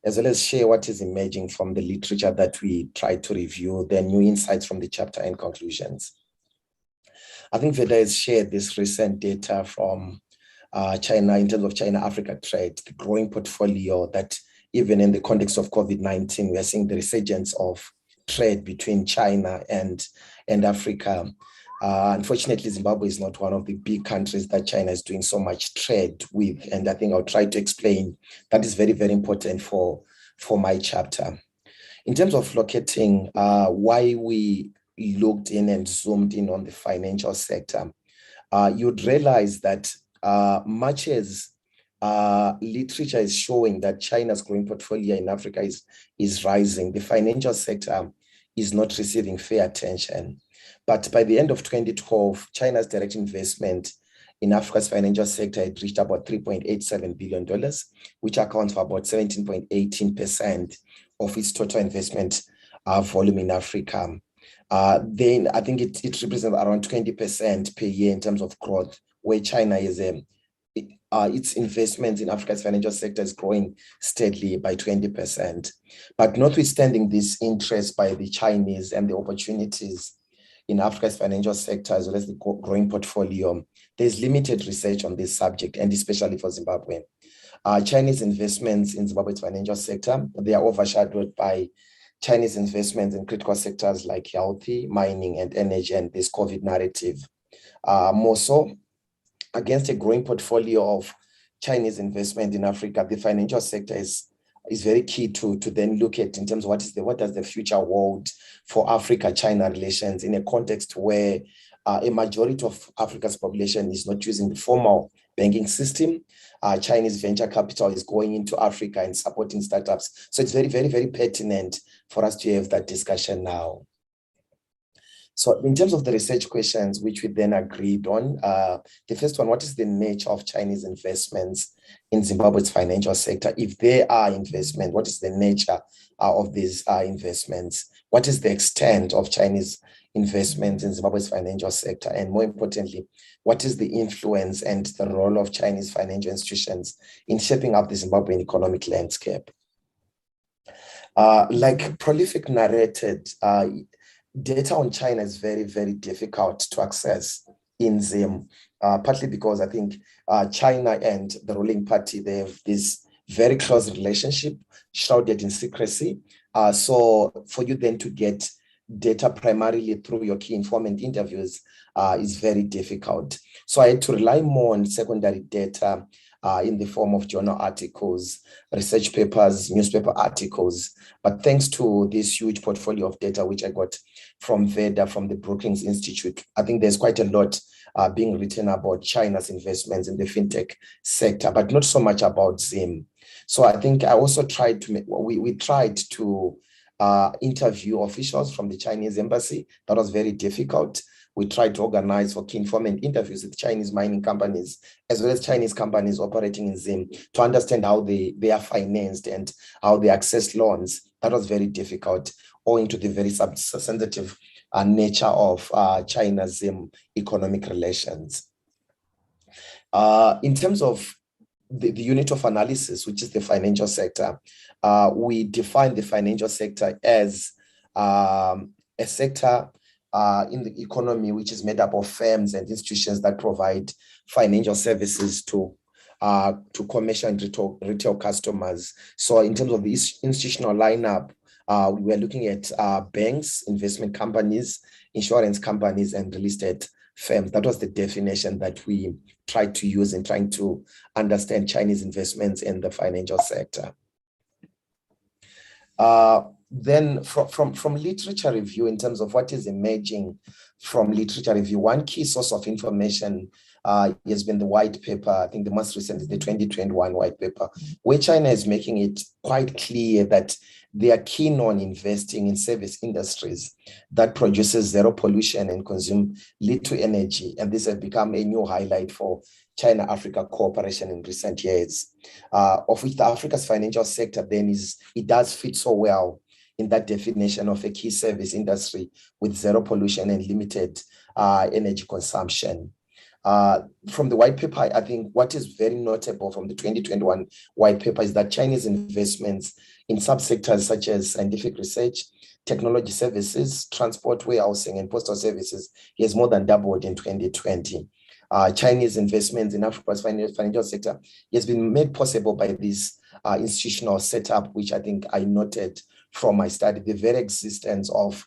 as well as share what is emerging from the literature that we tried to review, the new insights from the chapter and conclusions. I think Veda has shared this recent data from China in terms of China-Africa trade, the growing portfolio that even in the context of COVID-19, we are seeing the resurgence of trade between China and Africa. Unfortunately, Zimbabwe is not one of the big countries that China is doing so much trade with. And I think I'll try to explain that is very, very important for my chapter. In terms of locating why we looked in and zoomed in on the financial sector, you'd realize that much as literature is showing that China's growing portfolio in Africa is rising, the financial sector is not receiving fair attention. But by the end of 2012, China's direct investment in Africa's financial sector had reached about $3.87 billion, which accounts for about 17.18% of its total investment volume in Africa. Then I think it represents around 20% per year in terms of growth, where China is its investments in Africa's financial sector is growing steadily by 20%. But notwithstanding this interest by the Chinese and the opportunities in Africa's financial sector, as well as the growing portfolio, there's limited research on this subject, and especially for Zimbabwe. Chinese investments in Zimbabwe's financial sector, they are overshadowed by Chinese investments in critical sectors like healthy, mining, and energy, and this COVID narrative. More so, against a growing portfolio of Chinese investment in Africa, the financial sector is very key to then look at in terms of what does the future hold for Africa-China relations in a context where a majority of Africa's population is not using the formal banking system. Chinese venture capital is going into Africa and supporting startups. So it's very, very, very pertinent for us to have that discussion now. So in terms of the research questions, which we then agreed on, the first one, what is the nature of Chinese investments in Zimbabwe's financial sector? If there are investments, what is the nature of these investments? What is the extent of Chinese investments in Zimbabwe's financial sector? And more importantly, what is the influence and the role of Chinese financial institutions in shaping up the Zimbabwean economic landscape? Like Prolific narrated, data on China is very, very difficult to access in Zim, partly because I think China and the ruling party, they have this very close relationship shrouded in secrecy. So for you then to get data primarily through your key informant interviews is very difficult. So I had to rely more on secondary data in the form of journal articles, research papers, newspaper articles. But thanks to this huge portfolio of data, which I got from Veda, from the Brookings Institute, I think there's quite a lot being written about China's investments in the fintech sector, but not so much about Zim. So I think I also tried to, we tried to interview officials from the Chinese embassy. That was very difficult. We tried to organize for key informant interviews with Chinese mining companies, as well as Chinese companies operating in Zim, to understand how they are financed and how they access loans. That was very difficult, owing to the very sensitive nature of China-Zim economic relations. In terms of the unit of analysis, which is the financial sector, we define the financial sector as a sector in the economy which is made up of firms and institutions that provide financial services to commercial and retail customers. So in terms of the institutional lineup, we are looking at banks, investment companies, insurance companies, and real estate firms. That was the definition that we tried to use in trying to understand Chinese investments in the financial sector. Then from literature review, in terms of what is emerging from literature review, one key source of information has been the white paper. I think the most recent is the 2021 white paper, where China is making it quite clear that they are keen on investing in service industries that produces zero pollution and consume little energy. And this has become a new highlight for China-Africa cooperation in recent years, of which the Africa's financial sector then it does fit so well in that definition of a key service industry with zero pollution and limited energy consumption. From the white paper, I think what is very notable from the 2021 white paper is that Chinese investments in subsectors such as scientific research, technology services, transport, warehousing, and postal services has more than doubled in 2020. Chinese investments in Africa's financial sector has been made possible by this institutional setup, which I think I noted from my study, the very existence of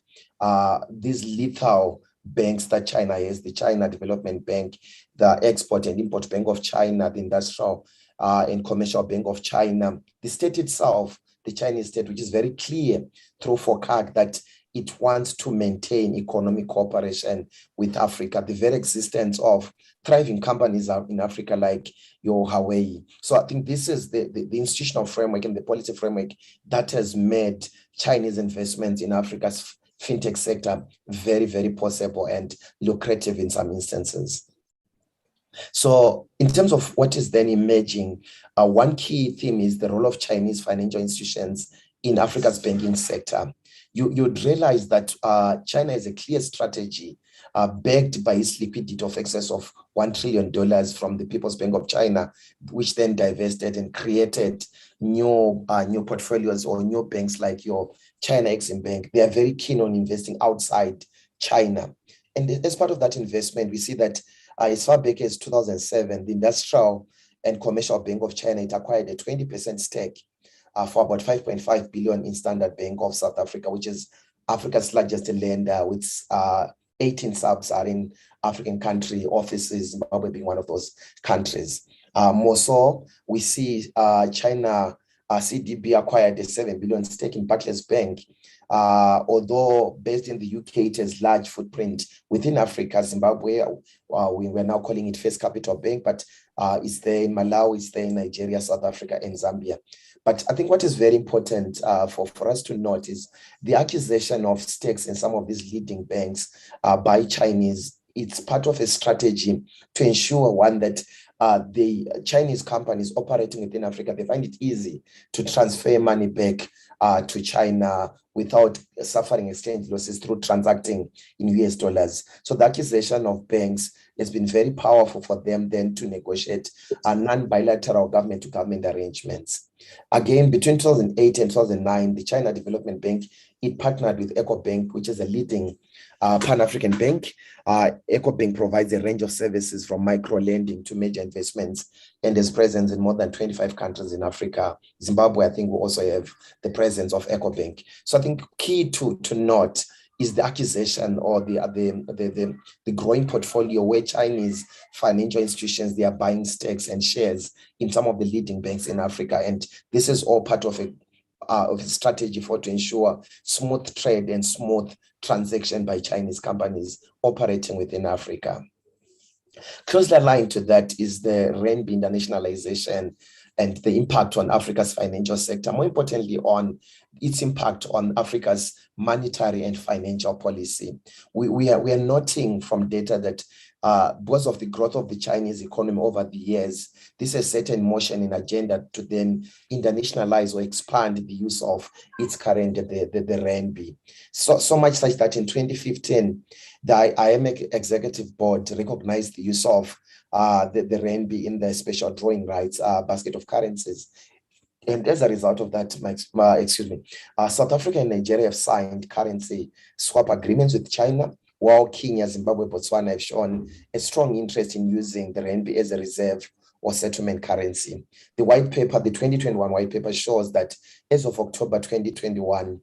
these lethal banks that China has, the China Development Bank, the Export and Import Bank of China, the Industrial and Commercial Bank of China, the state itself, the Chinese state, which is very clear through FOCAC that it wants to maintain economic cooperation with Africa, the very existence of thriving companies out in Africa like your Hawaii. So I think this is the institutional framework and the policy framework that has made Chinese investments in Africa's fintech sector very, very possible and lucrative in some instances. So in terms of what is then emerging, one key theme is the role of Chinese financial institutions in Africa's banking sector. You'd realize that China has a clear strategy backed by its liquidity of excess of $1 trillion from the People's Bank of China, which then divested and created new portfolios or new banks like your China Exim Bank. They are very keen on investing outside China. And as part of that investment, we see that as far back as 2007, the Industrial and Commercial Bank of China, it acquired a 20% stake for about 5.5 billion in Standard Bank of South Africa, which is Africa's largest lender with 18 sub-Saharan African country offices, Zimbabwe being one of those countries. More so, we see China CDB acquired a 7 billion stake in Barclays Bank. Although based in the UK, it has large footprint within Africa. Zimbabwe, we're now calling it First Capital Bank, but it's there in Malawi, it's there in Nigeria, South Africa, and Zambia. But I think what is very important for us to note is the accusation of stakes in some of these leading banks by Chinese. It's part of a strategy to ensure, one, that the Chinese companies operating within Africa, they find it easy to transfer money back to China without suffering exchange losses through transacting in US dollars. So the accusation of banks has been very powerful for them then to negotiate non-bilateral government-to-government arrangements. Again, between 2008 and 2009, the China Development Bank, it partnered with EcoBank, which is a leading Pan-African bank. EcoBank provides a range of services from micro-lending to major investments and has presence in more than 25 countries in Africa. Zimbabwe, I think, will also have the presence of EcoBank. So I think key to note is the accusation or the growing portfolio where Chinese financial institutions, they are buying stakes and shares in some of the leading banks in Africa. And this is all part of a strategy to ensure smooth trade and smooth transaction by Chinese companies operating within Africa. Closely aligned to that is the RMB internationalization and the impact on Africa's financial sector, more importantly on its impact on Africa's monetary and financial policy. We are noting from data that because of the growth of the Chinese economy over the years, this has set in motion an agenda to then internationalize or expand the use of its current, the RMB. So much such that in 2015, the IMF Executive Board recognized the use of the RMB in the special drawing rights basket of currencies. And as a result of that, South Africa and Nigeria have signed currency swap agreements with China, while Kenya, Zimbabwe, Botswana have shown a strong interest in using the RMB as a reserve or settlement currency. The white paper, the 2021 white paper, shows that as of October 2021,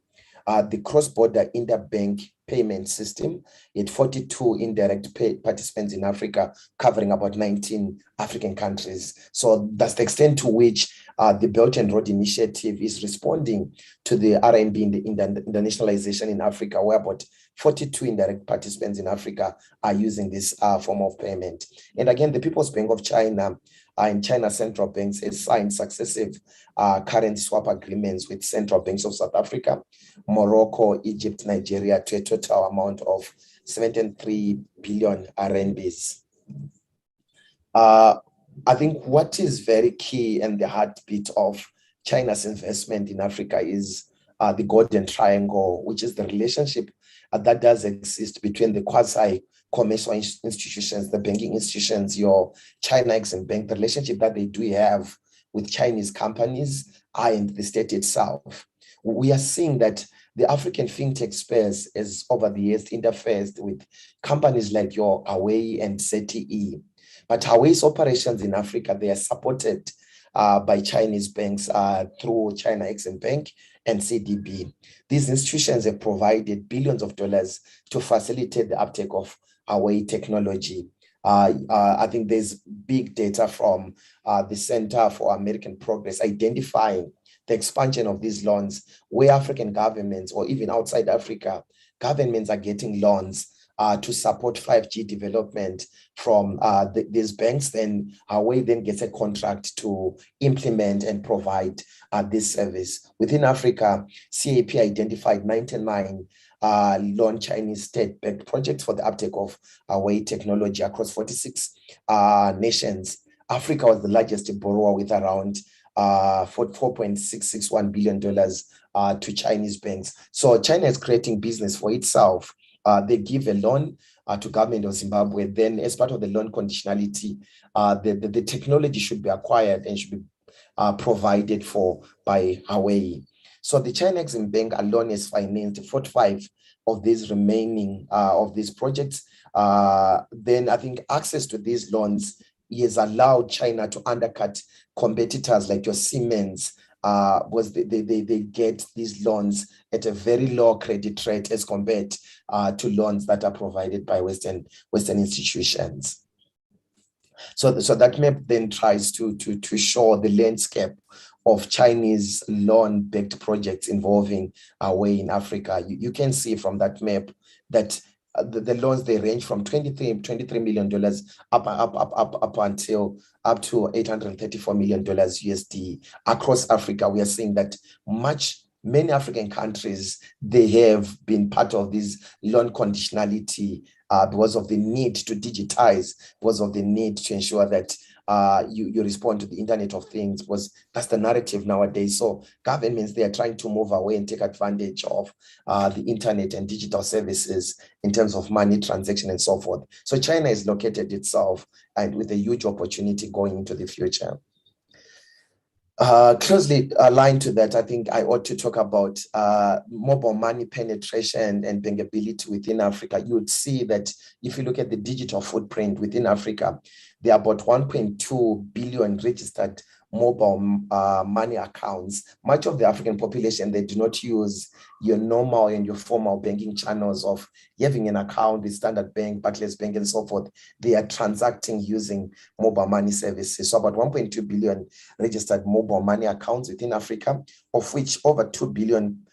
the cross-border interbank payment system had 42 indirect participants in Africa, covering about 19 African countries. So that's the extent to which the Belt and Road Initiative is responding to the RMB in the internationalization in Africa, where about 42 indirect participants in Africa are using this form of payment. And again, the People's Bank of China and China central banks has signed successive currency swap agreements with central banks of South Africa, Morocco, Egypt, Nigeria, to a total amount of 73 billion RMBs. I think what is very key and the heartbeat of China's investment in Africa is the Golden Triangle, which is the relationship that does exist between the quasi-commercial institutions, the banking institutions, your China Exim Bank, the relationship that they do have with Chinese companies and the state itself. We are seeing that the African fintech space has over the years interfaced with companies like your Huawei and ZTE. But Huawei's operations in Africa, they are supported by Chinese banks through China Exim Bank and CDB. These institutions have provided billions of dollars to facilitate the uptake of Huawei technology. I think there's big data from the Center for American Progress identifying the expansion of these loans, where African governments or even outside Africa, governments are getting loans to support 5G development from these banks. Then Huawei then gets a contract to implement and provide this service. Within Africa, CAP identified 99 non-Chinese state-backed projects for the uptake of Huawei technology across 46 nations. Africa was the largest borrower with around $4.661 billion to Chinese banks. So China is creating business for itself. They give a loan to government of Zimbabwe. Then as part of the loan conditionality, the technology should be acquired and should be provided for by Huawei. So the China Exim Bank alone has financed 45 of these remaining of these projects. Then I think access to these loans has allowed China to undercut competitors like your Siemens, because they get these loans at a very low credit rate as compared to loans that are provided by Western institutions. So that map then tries to show the landscape of Chinese loan-backed projects involving Huawei in Africa. You can see from that map that the loans, they range from $23 million up until up to $834 million USD across Africa. We are seeing that many African countries, they have been part of this loan conditionality because of the need to digitize, because of the need to ensure that you respond to the Internet of Things, because that's the narrative nowadays. So governments, they are trying to move away and take advantage of the Internet and digital services in terms of money transaction and so forth. So China is located itself and with a huge opportunity going into the future. Closely aligned to that, I think I ought to talk about mobile money penetration and bankability within Africa. You would see that if you look at the digital footprint within Africa, there are about 1.2 billion registered mobile money accounts. Much of the African population, they do not use your normal and your formal banking channels of having an account with Standard Bank, Barclays Bank, and so forth. They are transacting using mobile money services. So about 1.2 billion registered mobile money accounts within Africa, of which over 2 billion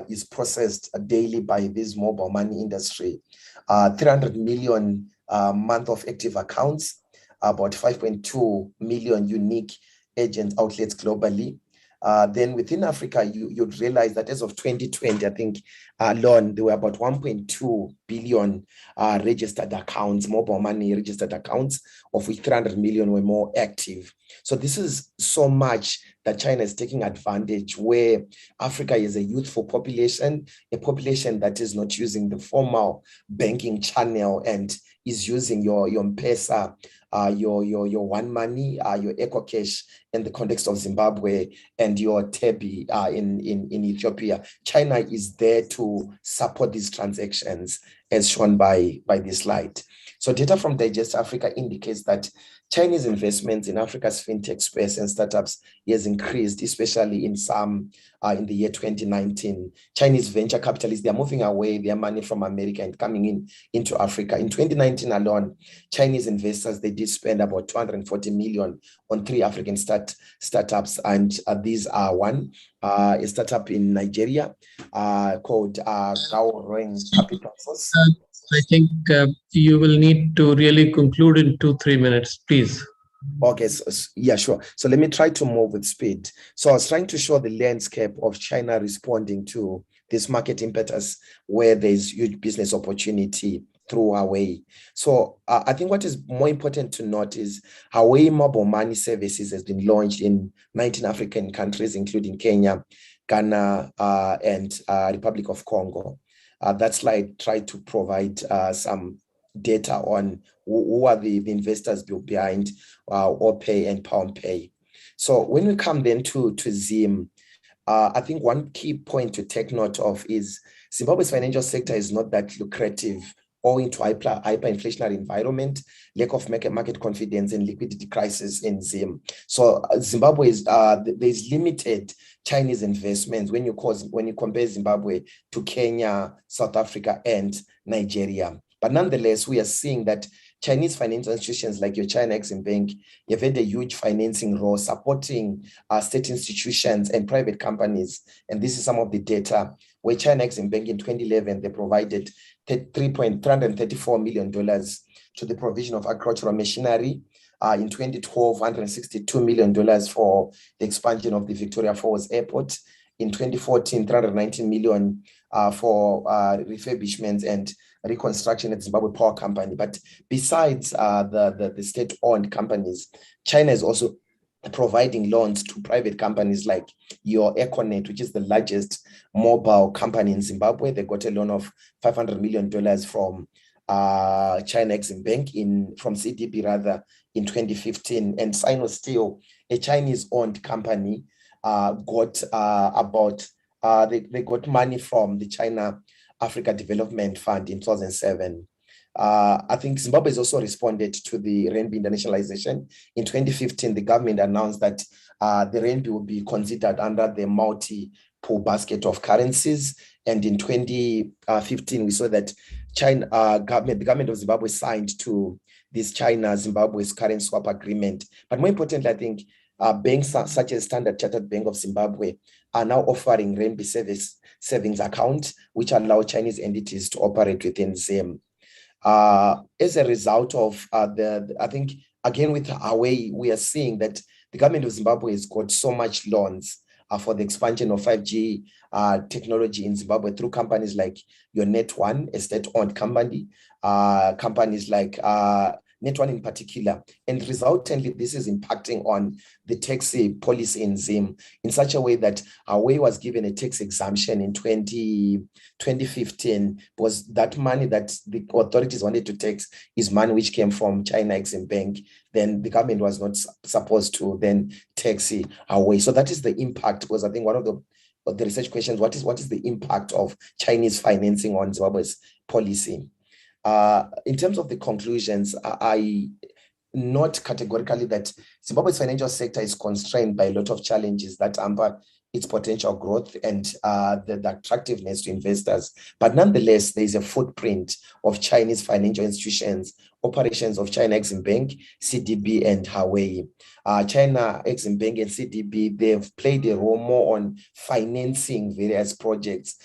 is processed daily by this mobile money industry. 300 million month of active accounts, about 5.2 million unique agent outlets globally, Then within Africa, you'd realize that as of 2020, I think alone, there were about 1.2 billion registered accounts, mobile money registered accounts, of which 300 million were more active. So this is so much that China is taking advantage, where Africa is a youthful population, a population that is not using the formal banking channel and is using your M-Pesa, your One Money, your EcoCash in the context of Zimbabwe, and your Tebi in Ethiopia. China is there to support these transactions, as shown by this slide. So data from Digest Africa indicates that Chinese investments in Africa's fintech space and startups has increased, especially in some in the year 2019. Chinese venture capitalists, they're moving away their money from America and coming into Africa. In 2019 alone, Chinese investors, they did spend about 240 million on 3 African startups. And these are one, a startup in Nigeria called Gowring Capital Source. I think you will need to really conclude in 2-3 minutes, please. Okay, yeah, sure. So let me try to move with speed. So I was trying to show the landscape of China responding to this market impetus where there's huge business opportunity through Huawei. So I think what is more important to note is Huawei mobile money services has been launched in 19 African countries, including Kenya, Ghana, and Republic of Congo. That slide tried to provide some data on who are the investors behind OPay and PalmPay. So when we come then to Zim, I think one key point to take note of is Zimbabwe's financial sector is not that lucrative owing to hyperinflationary environment, lack of market confidence, and liquidity crisis in Zim. So Zimbabwe is there's limited Chinese investments when you compare Zimbabwe to Kenya, South Africa, and Nigeria. But nonetheless, we are seeing that Chinese financial institutions like your China Exim Bank have had a huge financing role supporting state institutions and private companies. And this is some of the data where China Exim Bank in 2011, they provided $334 million to the provision of agricultural machinery. In 2012, $162 million for the expansion of the Victoria Falls Airport. In 2014, $319 million for refurbishments and reconstruction at Zimbabwe Power Company. But besides the state-owned companies, China is also providing loans to private companies like your Econet, which is the largest mobile company in Zimbabwe. They got a loan of $500 million from China Exim Bank from CDB rather in 2015, and Sinosteel, a Chinese-owned company, got they got money from the China Africa Development Fund in 2007. I think Zimbabwe has also responded to the RMB internationalization. In 2015, the government announced that the RMB will be considered under the multi-pool basket of currencies. And in 2015, we saw that the government of Zimbabwe signed to this China-Zimbabwe's current swap agreement. But more importantly, I think banks such as Standard Chartered Bank of Zimbabwe are now offering RMB savings accounts, which allow Chinese entities to operate within Zim. As a result of I think, again, with Huawei, we are seeing that the government of Zimbabwe has got so much loans for the expansion of 5G technology in Zimbabwe through companies like your Net1, a state-owned company, companies like Net1 in particular. And resultantly, this is impacting on the taxi policy in Zim in such a way that Huawei was given a tax exemption in 2015, because that money that the authorities wanted to tax is money which came from China Exim Bank. Then the government was not supposed to then tax Huawei. So that is the impact, because I think one of the research questions, what is the impact of Chinese financing on Zimbabwe's policy? In terms of the conclusions, I note categorically that Zimbabwe's financial sector is constrained by a lot of challenges that hamper its potential growth and the attractiveness to investors. But nonetheless, there is a footprint of Chinese financial institutions, operations of China Exim Bank, CDB, and Huawei. China Exim Bank and CDB, they've played a role more on financing various projects,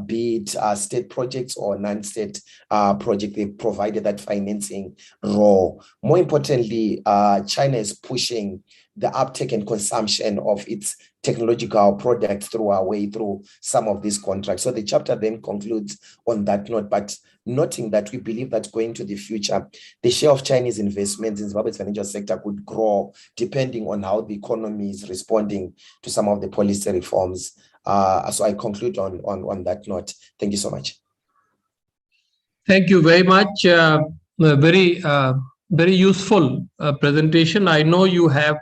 be it state projects or non-state projects. They've provided that financing role. More importantly, China is pushing the uptake and consumption of its technological products through our way through some of these contracts. So the chapter then concludes on that note, but noting that we believe that going to the future, the share of Chinese investments in Zimbabwe's financial sector could grow depending on how the economy is responding to some of the policy reforms. So I conclude on that note. Thank you so much. Thank you very much. Very useful presentation. I know you have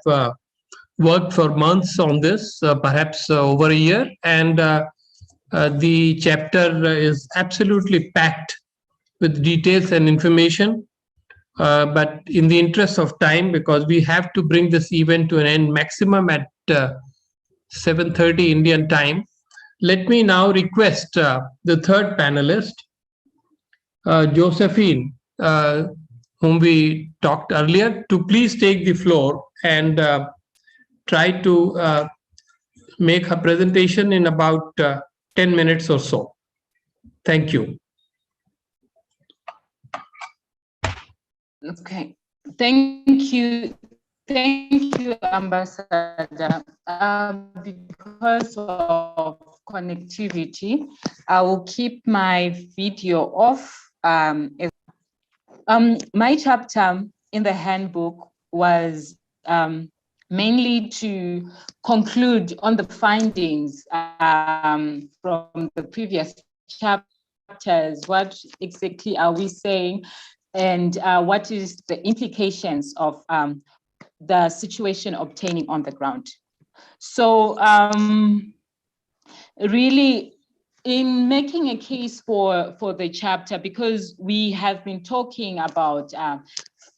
worked for months on this, perhaps over a year, and the chapter is absolutely packed with details and information. But in the interest of time, because we have to bring this event to an end maximum at 7:30 Indian time, let me now request the third panelist, Josephine, whom we talked earlier, to please take the floor and try to make her presentation in about 10 minutes or so. Thank you. Okay, thank you. Thank you, Ambassador. Because of connectivity, I will keep my video off. My chapter in the handbook was mainly to conclude on the findings from the previous chapters. What exactly are we saying, and what is the implications of the situation obtaining on the ground? So really, in making a case for the chapter, because we have been talking about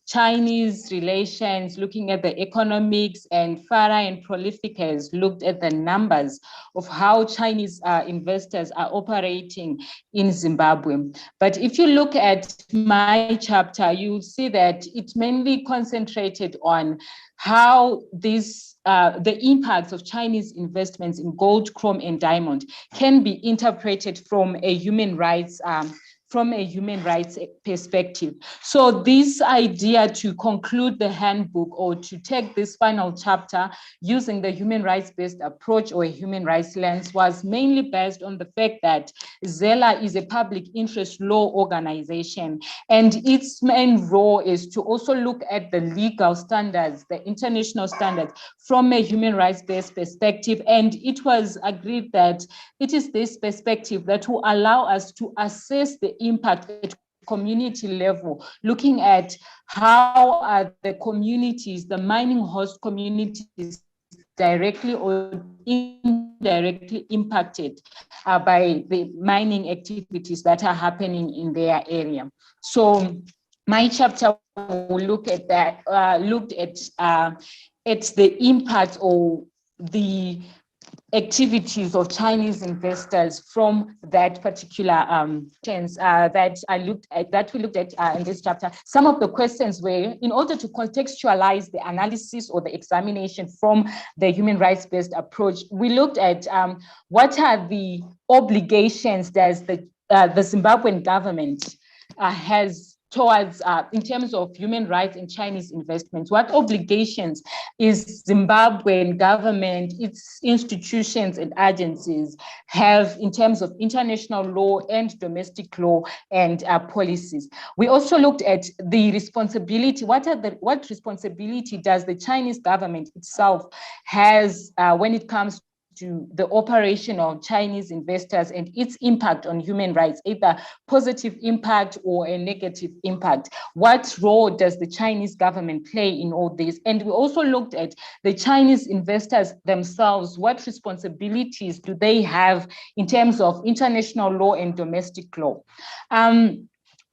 Chinese relations, looking at the economics, and Farah and Prolificers looked at the numbers of how Chinese investors are operating in Zimbabwe. But if you look at my chapter, you'll see that it mainly concentrated on how this the impacts of Chinese investments in gold, chrome, and diamond can be interpreted from a human rights perspective. So this idea to conclude the handbook, or to take this final chapter using the human rights-based approach or a human rights lens, was mainly based on the fact that ZELA is a public interest law organization, and its main role is to also look at the legal standards, the international standards, from a human rights-based perspective. And it was agreed that it is this perspective that will allow us to assess the impact at community level, looking at how are the communities, the mining host communities, directly or indirectly impacted by the mining activities that are happening in their area. So my chapter will look at that, looked at the impact or the activities of Chinese investors from that particular chance that we looked at in this chapter. Some of the questions were, in order to contextualize the analysis or the examination from the human rights-based approach, we looked at what are the obligations that the Zimbabwean government has towards, in terms of human rights and Chinese investments. What obligations is Zimbabwean government, its institutions and agencies have in terms of international law and domestic law and policies? We also looked at the responsibility. What responsibility does the Chinese government itself has when it comes to the operation of Chinese investors and its impact on human rights, either positive impact or a negative impact? What role does the Chinese government play in all this? And we also looked at the Chinese investors themselves. What responsibilities do they have in terms of international law and domestic law?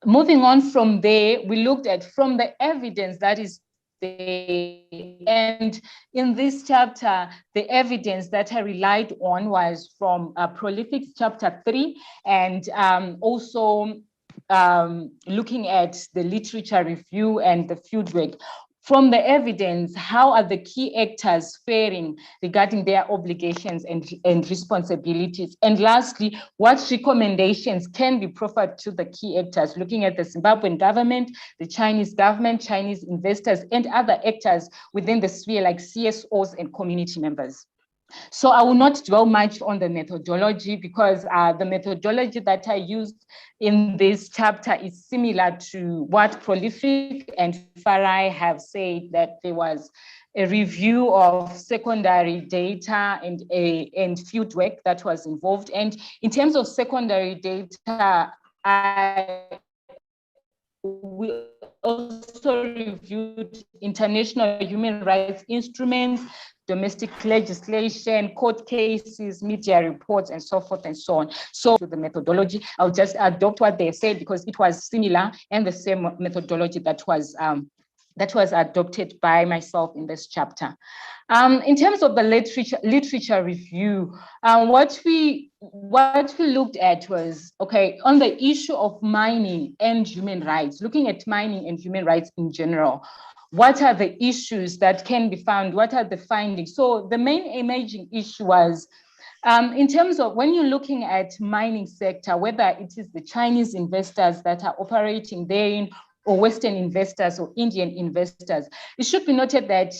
Moving on from there, we looked at, from the evidence that is there, and in this chapter, the evidence that I relied on was from Prolific chapter 3, and also looking at the literature review and the fieldwork. From the evidence, how are the key actors faring regarding their obligations and responsibilities? And lastly, what recommendations can be proffered to the key actors, looking at the Zimbabwean government, the Chinese government, Chinese investors, and other actors within the sphere like CSOs and community members? So I will not dwell much on the methodology because the methodology that I used in this chapter is similar to what Prolific and Farai have said, that there was a review of secondary data and field work that was involved. And in terms of secondary data, we also reviewed international human rights instruments, domestic legislation, court cases, media reports, and so forth and so on. So the methodology, I'll just adopt what they said because it was similar and the same methodology that was adopted by myself in this chapter. In terms of the literature review, what we looked at was, okay, on the issue of mining and human rights, looking at mining and human rights in general, what are the issues that can be found? What are the findings? So the main emerging issue was, in terms of when you're looking at mining sector, whether it is the Chinese investors that are operating therein, or Western investors or Indian investors, it should be noted that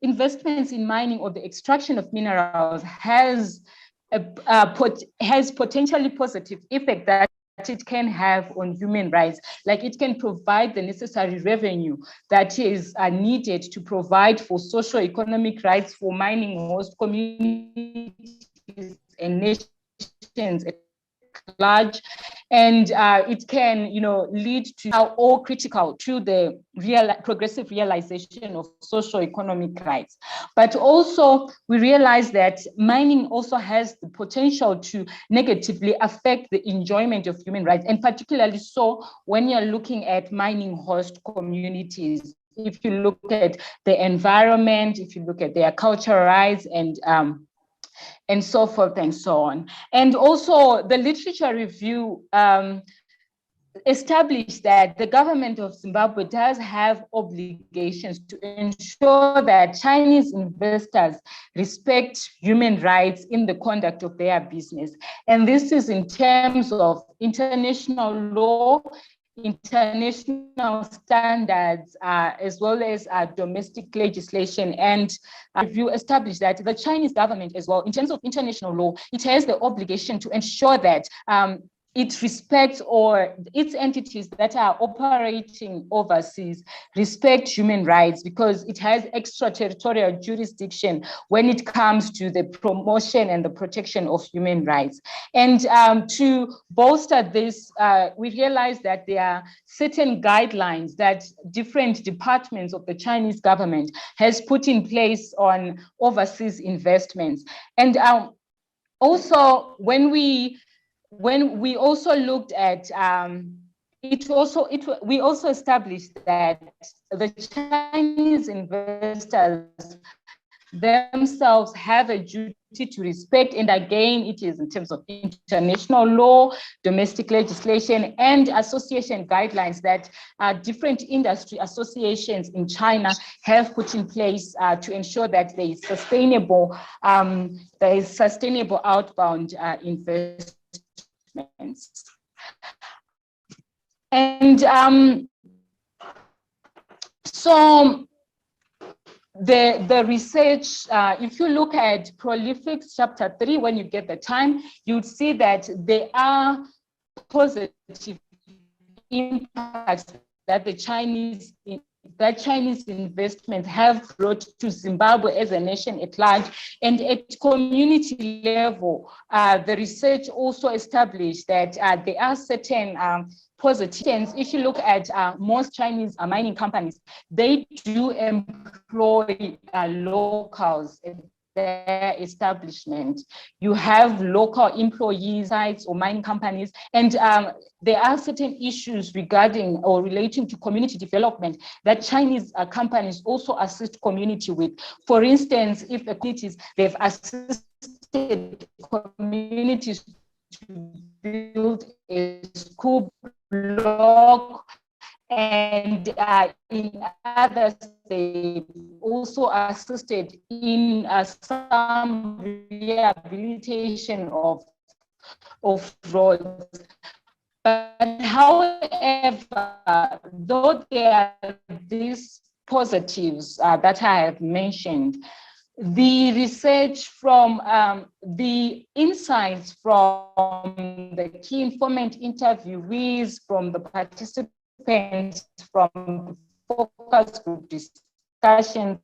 investments in mining or the extraction of minerals has potentially positive effect that it can have on human rights. Like it can provide the necessary revenue that is needed to provide for socio-economic rights for mining host communities and nations at large, and it can, lead to all critical to the progressive realization of socio-economic rights. But also, we realize that mining also has the potential to negatively affect the enjoyment of human rights, and particularly so when you're looking at mining host communities. If you look at the environment, if you look at their cultural rights and so forth and so on. And also the literature review established that the government of Zimbabwe does have obligations to ensure that Chinese investors respect human rights in the conduct of their business. And this is in terms of international law, international standards, as well as domestic legislation. And review established that the Chinese government as well, in terms of international law, it has the obligation to ensure that it respects, or its entities that are operating overseas respect human rights, because it has extraterritorial jurisdiction when it comes to the promotion and the protection of human rights. And to bolster this, we realized that there are certain guidelines that different departments of the Chinese government has put in place on overseas investments. And also, when we also looked at, we also established that the Chinese investors themselves have a duty to respect, and again, it is in terms of international law, domestic legislation, and association guidelines that different industry associations in China have put in place to ensure that there is sustainable outbound investments. And so the research, if you look at Prolific chapter 3, when you get the time, you'd see that there are positive impacts that the Chinese investments have brought to Zimbabwe as a nation at large. And at community level, the research also established that there are certain positives. If you look at most Chinese mining companies, they do employ locals at their establishment. You have local employees, sites or mining companies, and there are certain issues regarding or relating to community development that Chinese companies also assist community with. For instance, if the communities, they've assisted communities to build a school block, and in others, they also assisted in some rehabilitation of roads. But however, though there are these positives that I have mentioned, the research from the insights from the key informant interviewees, from the participants, from the focus group discussions,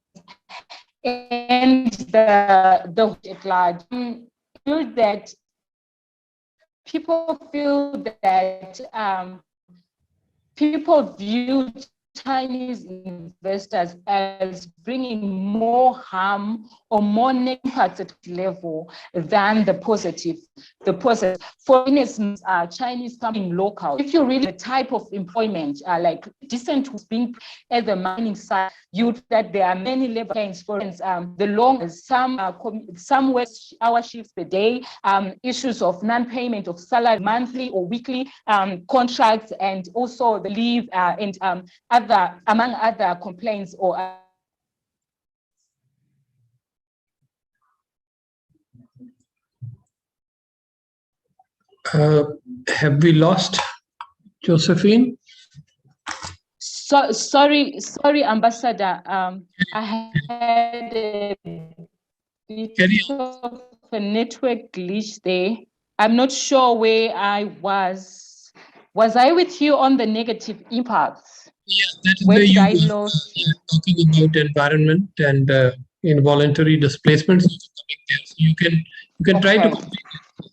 and the at large, that people feel that people view Chinese investors as bringing more harm or more negative at level than the positive. For instance, Chinese company local. If you really the type of employment, like decent being at the mining site, you'd that there are many labor claims. For instance, the long some work hour shifts per day, issues of non-payment of salary monthly or weekly contracts, and also the leave and among other complaints or have we lost Josephine? So sorry, Ambassador. I had a bit of a network glitch there. I'm not sure where I was. Was I with you on the negative impacts? Yeah, that is where where did you I were lose? talking about environment and involuntary displacements. So you can try to complete it.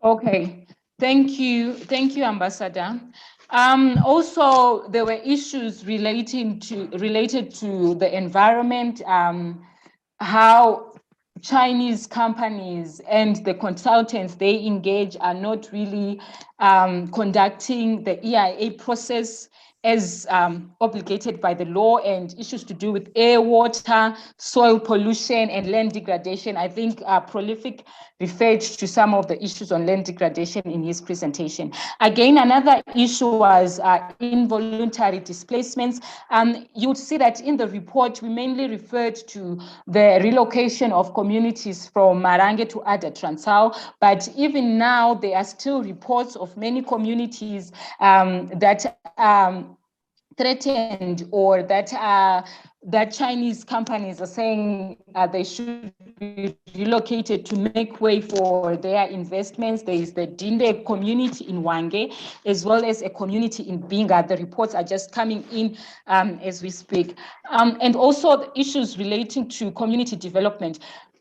Okay, thank you, Ambassador. Also, there were issues related to the environment, how Chinese companies and the consultants they engage are not really conducting the EIA process as obligated by the law, and issues to do with air, water, soil pollution, and land degradation. I think Prolific referred to some of the issues on land degradation in his presentation. Again, another issue was involuntary displacements. You would see that in the report, we mainly referred to the relocation of communities from Marange to Ada Transao, but even now, there are still reports of many communities that threatened, or that Chinese companies are saying they should be relocated to make way for their investments. There is the Dinde community in Wange, as well as a community in Binga. The reports are just coming in as we speak. And also the issues relating to community development.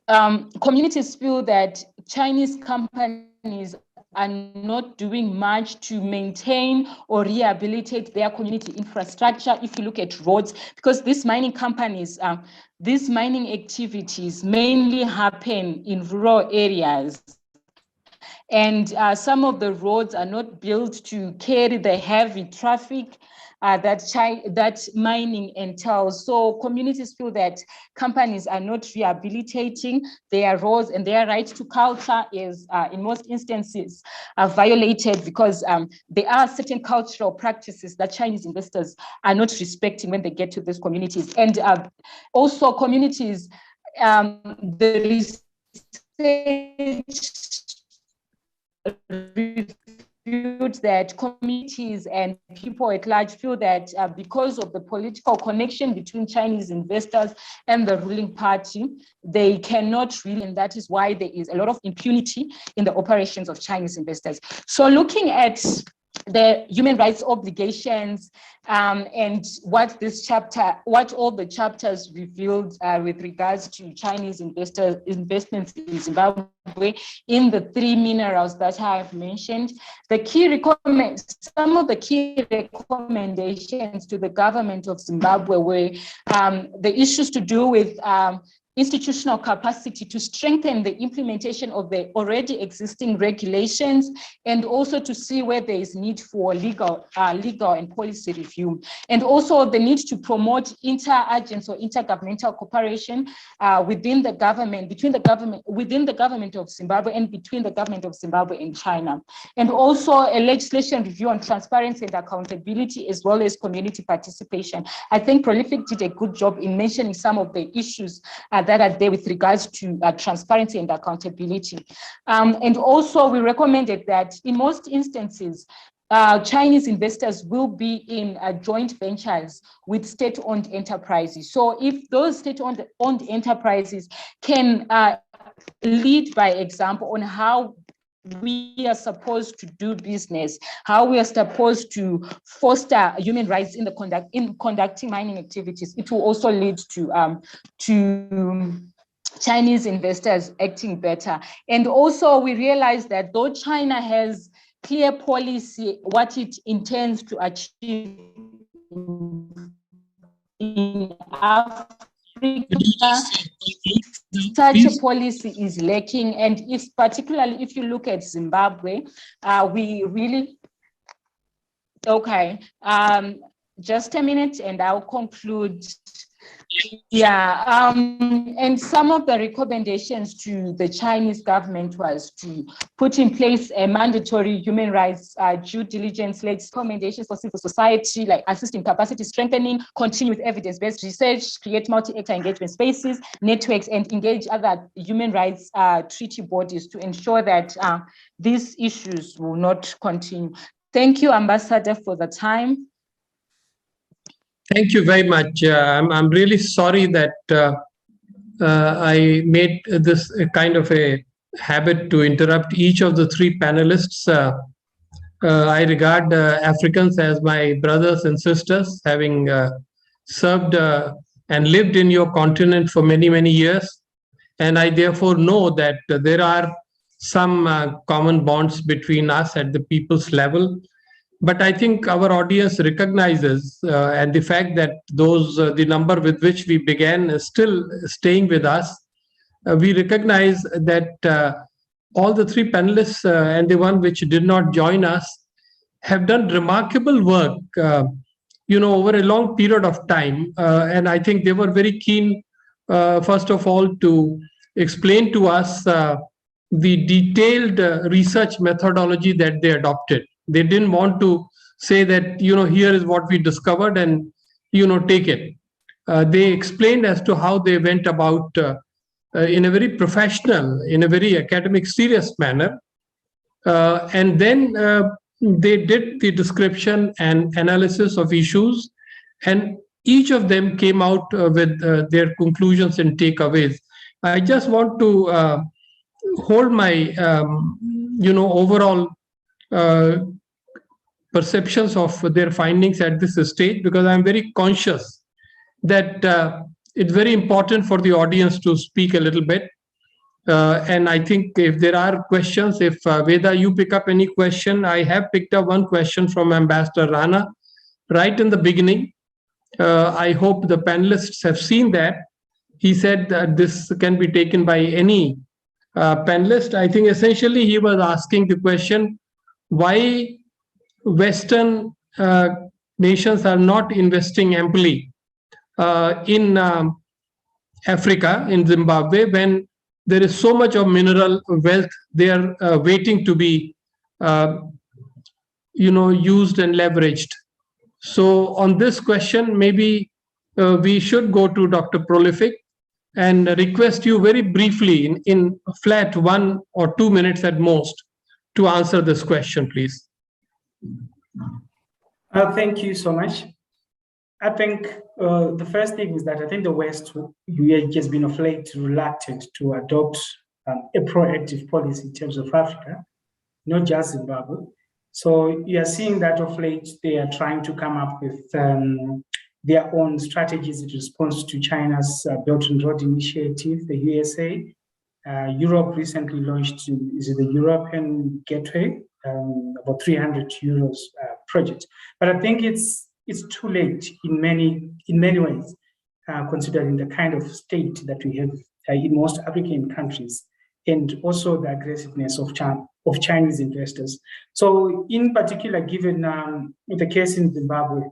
Communities feel that Chinese companies are not doing much to maintain or rehabilitate their community infrastructure. If you look at roads, because these mining companies, these mining activities mainly happen in rural areas. And some of the roads are not built to carry the heavy traffic that mining entails. So communities feel that companies are not rehabilitating their roads, and their right to culture is in most instances violated, because there are certain cultural practices that Chinese investors are not respecting when they get to these communities. And also communities, the research reviewed that communities and people at large feel that because of the political connection between Chinese investors and the ruling party, they cannot really, and that is why there is a lot of impunity in the operations of Chinese investors. So looking at the human rights obligations and what all the chapters revealed with regards to Chinese investments in Zimbabwe in the 3 minerals that I have mentioned. Some of the key recommendations to the government of Zimbabwe were the issues to do with institutional capacity to strengthen the implementation of the already existing regulations, and also to see where there is need for legal and policy review, and also the need to promote inter-agency or intergovernmental cooperation within the government of Zimbabwe and between the government of Zimbabwe and China, and also a legislation review on transparency and accountability, as well as community participation. I think Prolific did a good job in mentioning some of the issues that are there with regards to transparency and accountability. And also we recommended that in most instances, Chinese investors will be in joint ventures with state-owned enterprises. So if those state-owned enterprises can lead by example on how we are supposed to do business, how we are supposed to foster human rights in conducting mining activities, it will also lead to Chinese investors acting better. And also we realize that though China has clear policy, what it intends to achieve in Africa, such a policy is lacking. And particularly if you look at Zimbabwe, we really, okay, just a minute and I'll conclude. Yeah, and some of the recommendations to the Chinese government was to put in place a mandatory human rights due diligence recommendations for civil society, like assist in capacity strengthening, continue with evidence-based research, create multi-actor engagement spaces, networks, and engage other human rights treaty bodies to ensure that these issues will not continue. Thank you, Ambassador, for the time. Thank you very much. I'm really sorry that I made this a kind of a habit to interrupt each of the three panelists. I regard Africans as my brothers and sisters, having served and lived in your continent for many, many years. And I therefore know that there are some common bonds between us at the people's level. But I think our audience recognizes, and the fact that the number with which we began is still staying with us, we recognize that all the three panelists and the one which did not join us have done remarkable work, over a long period of time. And I think they were very keen, first of all, to explain to us the detailed research methodology that they adopted. They didn't want to say that, here is what we discovered and, take it. They explained as to how they went about in a very professional, in a very academic, serious manner. And then they did the description and analysis of issues, and each of them came out with their conclusions and takeaways. I just want to hold my, overall perceptions of their findings at this stage, because I'm very conscious that it's very important for the audience to speak a little bit. And I think if there are questions, if Veda, you pick up any question, I have picked up one question from Ambassador Rana right in the beginning. I hope the panelists have seen that. He said that this can be taken by any panelist. I think essentially he was asking the question, why Western nations are not investing amply in Africa, in Zimbabwe, when there is so much of mineral wealth there waiting to be used and leveraged. So on this question, maybe we should go to Dr. Prolific and request you very briefly, in flat 1 or 2 minutes at most, to answer this question, please. Thank you so much. I think the first thing is that I think the West has been of late reluctant to adopt a proactive policy in terms of Africa, not just Zimbabwe. So you are seeing that of late they are trying to come up with their own strategies in response to China's Belt and Road Initiative, the USA. Europe recently launched the European Gateway, about 300 euros project. But I think it's too late in many ways, considering the kind of state that we have in most African countries, and also the aggressiveness of Chinese investors. So in particular, given the case in Zimbabwe,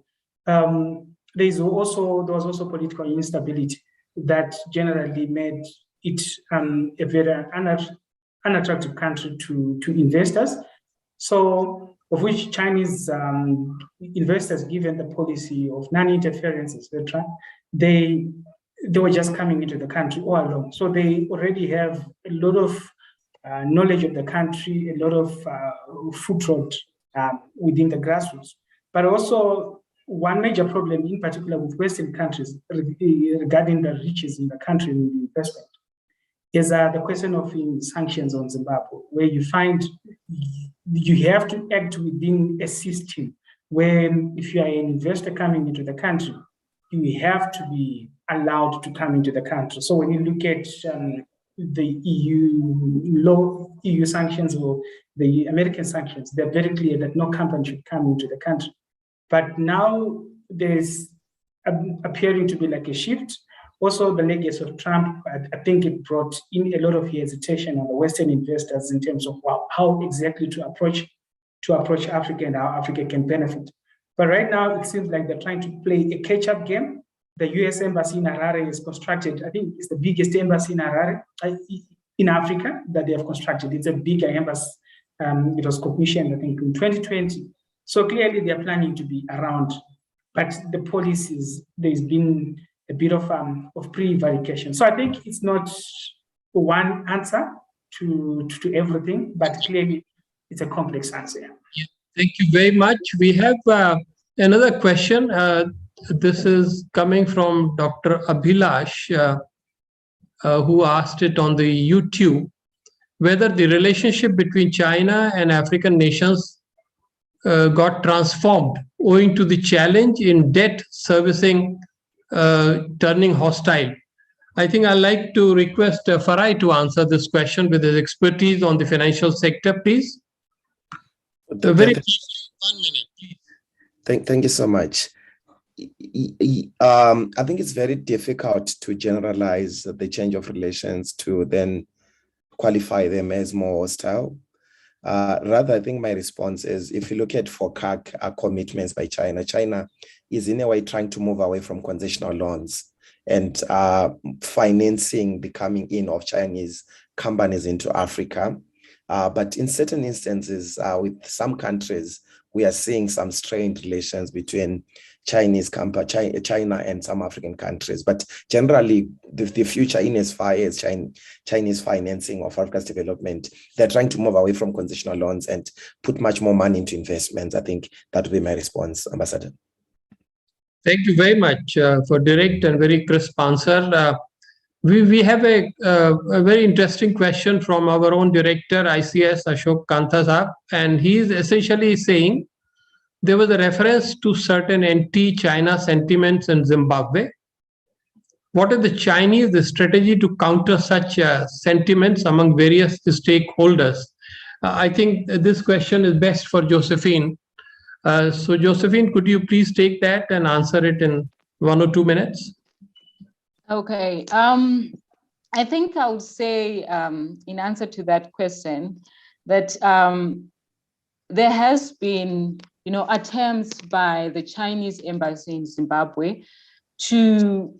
there was also political instability that generally made it a very unattractive country to investors. So, of which Chinese investors, given the policy of non-interference, etc., they were just coming into the country all along. So they already have a lot of knowledge of the country, a lot of foothold within the grassroots. But also, one major problem, in particular with Western countries, regarding the riches in the country and the investment, is the question of sanctions on Zimbabwe, where you find you have to act within a system where if you are an investor coming into the country, you have to be allowed to come into the country. So when you look at the EU sanctions or the American sanctions, they're very clear that no company should come into the country. But now there's appearing to be like a shift. Also, the legacy of Trump, I think it brought in a lot of hesitation on the Western investors in terms of how exactly to approach Africa and how Africa can benefit. But right now, it seems like they're trying to play a catch-up game. The U.S. Embassy in Harare is constructed. I think it's the biggest embassy in Harare, in Africa, that they have constructed. It's a bigger embassy. It was commissioned, I think, in 2020. So clearly, they're planning to be around. But the policies, there's been a bit of prevarication. So I think it's not one answer to everything, but clearly it's a complex answer. Yeah, thank you very much. We have another question. This is coming from Dr. Abhilash, who asked it on the YouTube, whether the relationship between China and African nations got transformed owing to the challenge in debt servicing turning hostile. I think I'd like to request Farai to answer this question with his expertise on the financial sector, please. Very 1 minute, please. Thank you so much. I think it's very difficult to generalize the change of relations to then qualify them as more hostile. Rather, I think my response is, if you look at FOCAC commitments by China, China is in a way trying to move away from concessional loans and financing the coming in of Chinese companies into Africa. But in certain instances, with some countries, we are seeing some strained relations between China and some African countries. But generally, the future, in as far as Chinese financing of Africa's development, they're trying to move away from concessional loans and put much more money into investments. I think that would be my response, Ambassador. Thank you very much for direct and very crisp answer. We have a very interesting question from our own director, ICS Ashok Kanta Saab, and he is essentially saying there was a reference to certain anti-China sentiments in Zimbabwe. What is the Chinese strategy to counter such sentiments among various stakeholders? I think this question is best for Josephine. So Josephine, could you please take that and answer it in 1 or 2 minutes? Okay. I think I would say in answer to that question that there has been attempts by the Chinese embassy in Zimbabwe to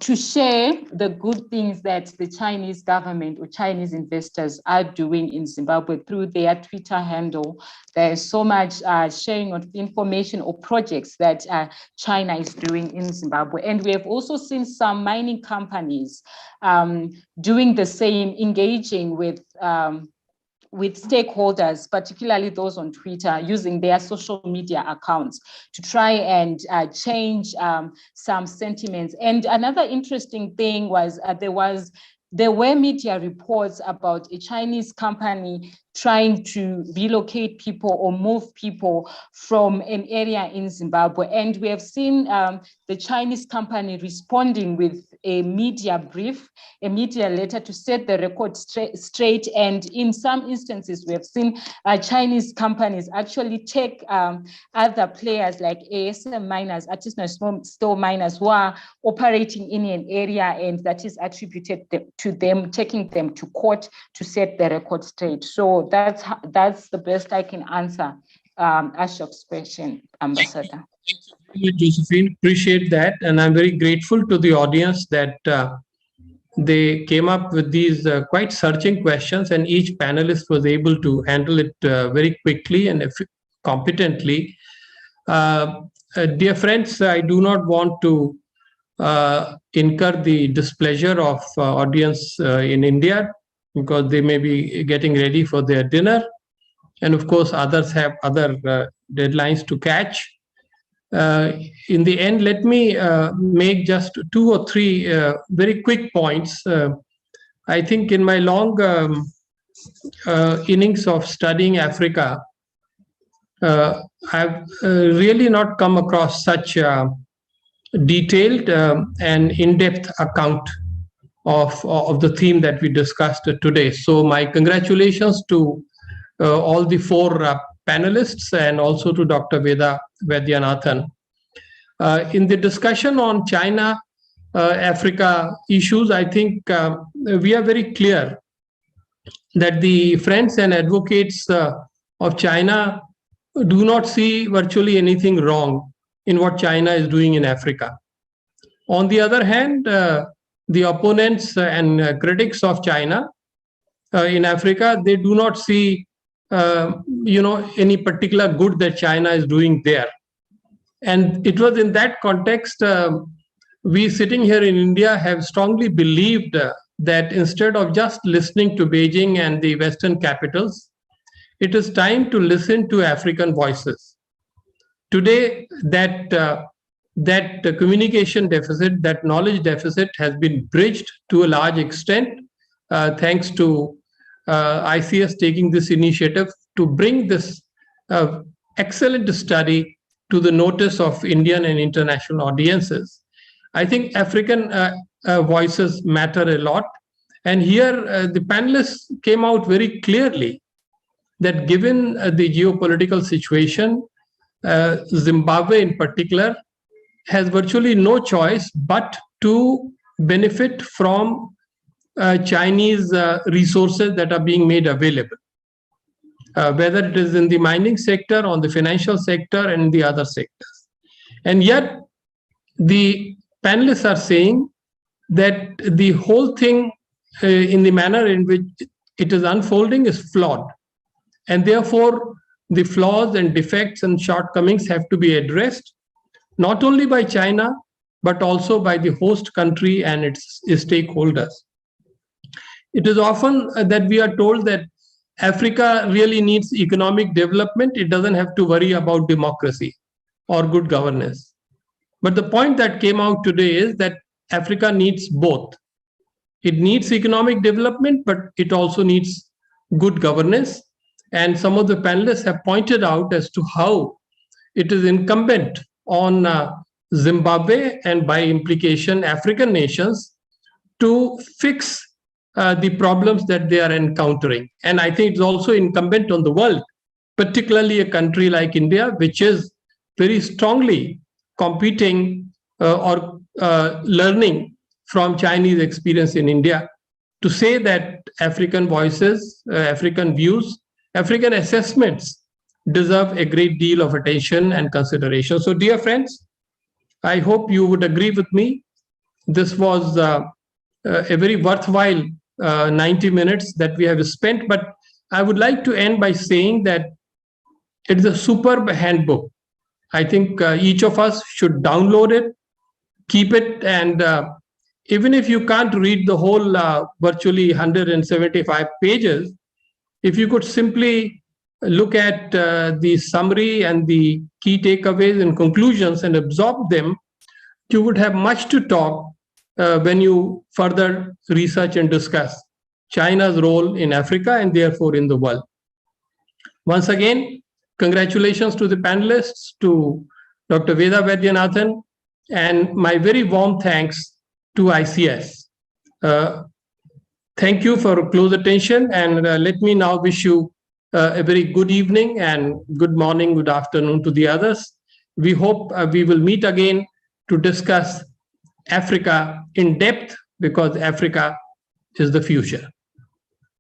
share the good things that the Chinese government or Chinese investors are doing in Zimbabwe through their Twitter handle. There's so much sharing of information or projects that China is doing in Zimbabwe. And we have also seen some mining companies doing the same, engaging with stakeholders, particularly those on Twitter, using their social media accounts to try and change some sentiments. And another interesting thing was there were media reports about a Chinese company trying to relocate people or move people from an area in Zimbabwe. And we have seen the Chinese company responding with a media brief, a media letter to set the record straight. And in some instances, we have seen Chinese companies actually take other players like ASM miners, artisanal small miners, who are operating in an area, and that is attributed to them, taking them to court to set the record straight. So that's the best I can answer Ashok's question, Ambassador. Thank you very much, Josephine. Appreciate that. And I'm very grateful to the audience that they came up with these quite searching questions, and each panelist was able to handle it very quickly and competently. Dear friends, I do not want to incur the displeasure of audience in India, because they may be getting ready for their dinner. and of course others have other deadlines to catch. In the end, let me make just 2 or 3 very quick points. I think in my long innings of studying Africa, I've really not come across such detailed and in-depth account of the theme that we discussed today. So my congratulations to all the 4 panelists and also to Dr. Veda Vaidyanathan. In the discussion on China, Africa issues, I think we are very clear that the friends and advocates of China do not see virtually anything wrong in what China is doing in Africa. On the other hand, the opponents and critics of China in Africa, they do not see any particular good that China is doing there. And it was in that context, we sitting here in India have strongly believed that instead of just listening to Beijing and the Western capitals, it is time to listen to African voices. Today, that communication deficit, that knowledge deficit has been bridged to a large extent, thanks to ICS taking this initiative to bring this excellent study to the notice of Indian and international audiences. I think African voices matter a lot. And here the panelists came out very clearly that given the geopolitical situation, Zimbabwe in particular has virtually no choice but to benefit from Chinese resources that are being made available, whether it is in the mining sector, on the financial sector, and the other sectors. And yet, the panelists are saying that the whole thing, in the manner in which it is unfolding, is flawed. And therefore, the flaws and defects and shortcomings have to be addressed, not only by China, but also by the host country and its stakeholders. It is often that we are told that Africa really needs economic development. It doesn't have to worry about democracy or good governance. But the point that came out today is that Africa needs both. It needs economic development, but it also needs good governance. And some of the panelists have pointed out as to how it is incumbent on Zimbabwe and by implication African nations to fix the problems that they are encountering. And I think it's also incumbent on the world, particularly a country like India, which is very strongly competing or learning from Chinese experience in India, to say that African voices, African views, African assessments deserve a great deal of attention and consideration. So dear friends, I hope you would agree with me. This was a very worthwhile 90 minutes that we have spent, but I would like to end by saying that it is a superb handbook. I think each of us should download it, keep it, and even if you can't read the whole virtually 175 pages, if you could simply look at the summary and the key takeaways and conclusions and absorb them, you would have much to talk when you further research and discuss China's role in Africa and therefore in the world. Once again, congratulations to the panelists, to Dr. Veda Vaidyanathan, and my very warm thanks to ICS. Thank you for close attention, and let me now wish you a very good evening and good morning, good afternoon to the others. We hope we will meet again to discuss Africa in depth, because Africa is the future.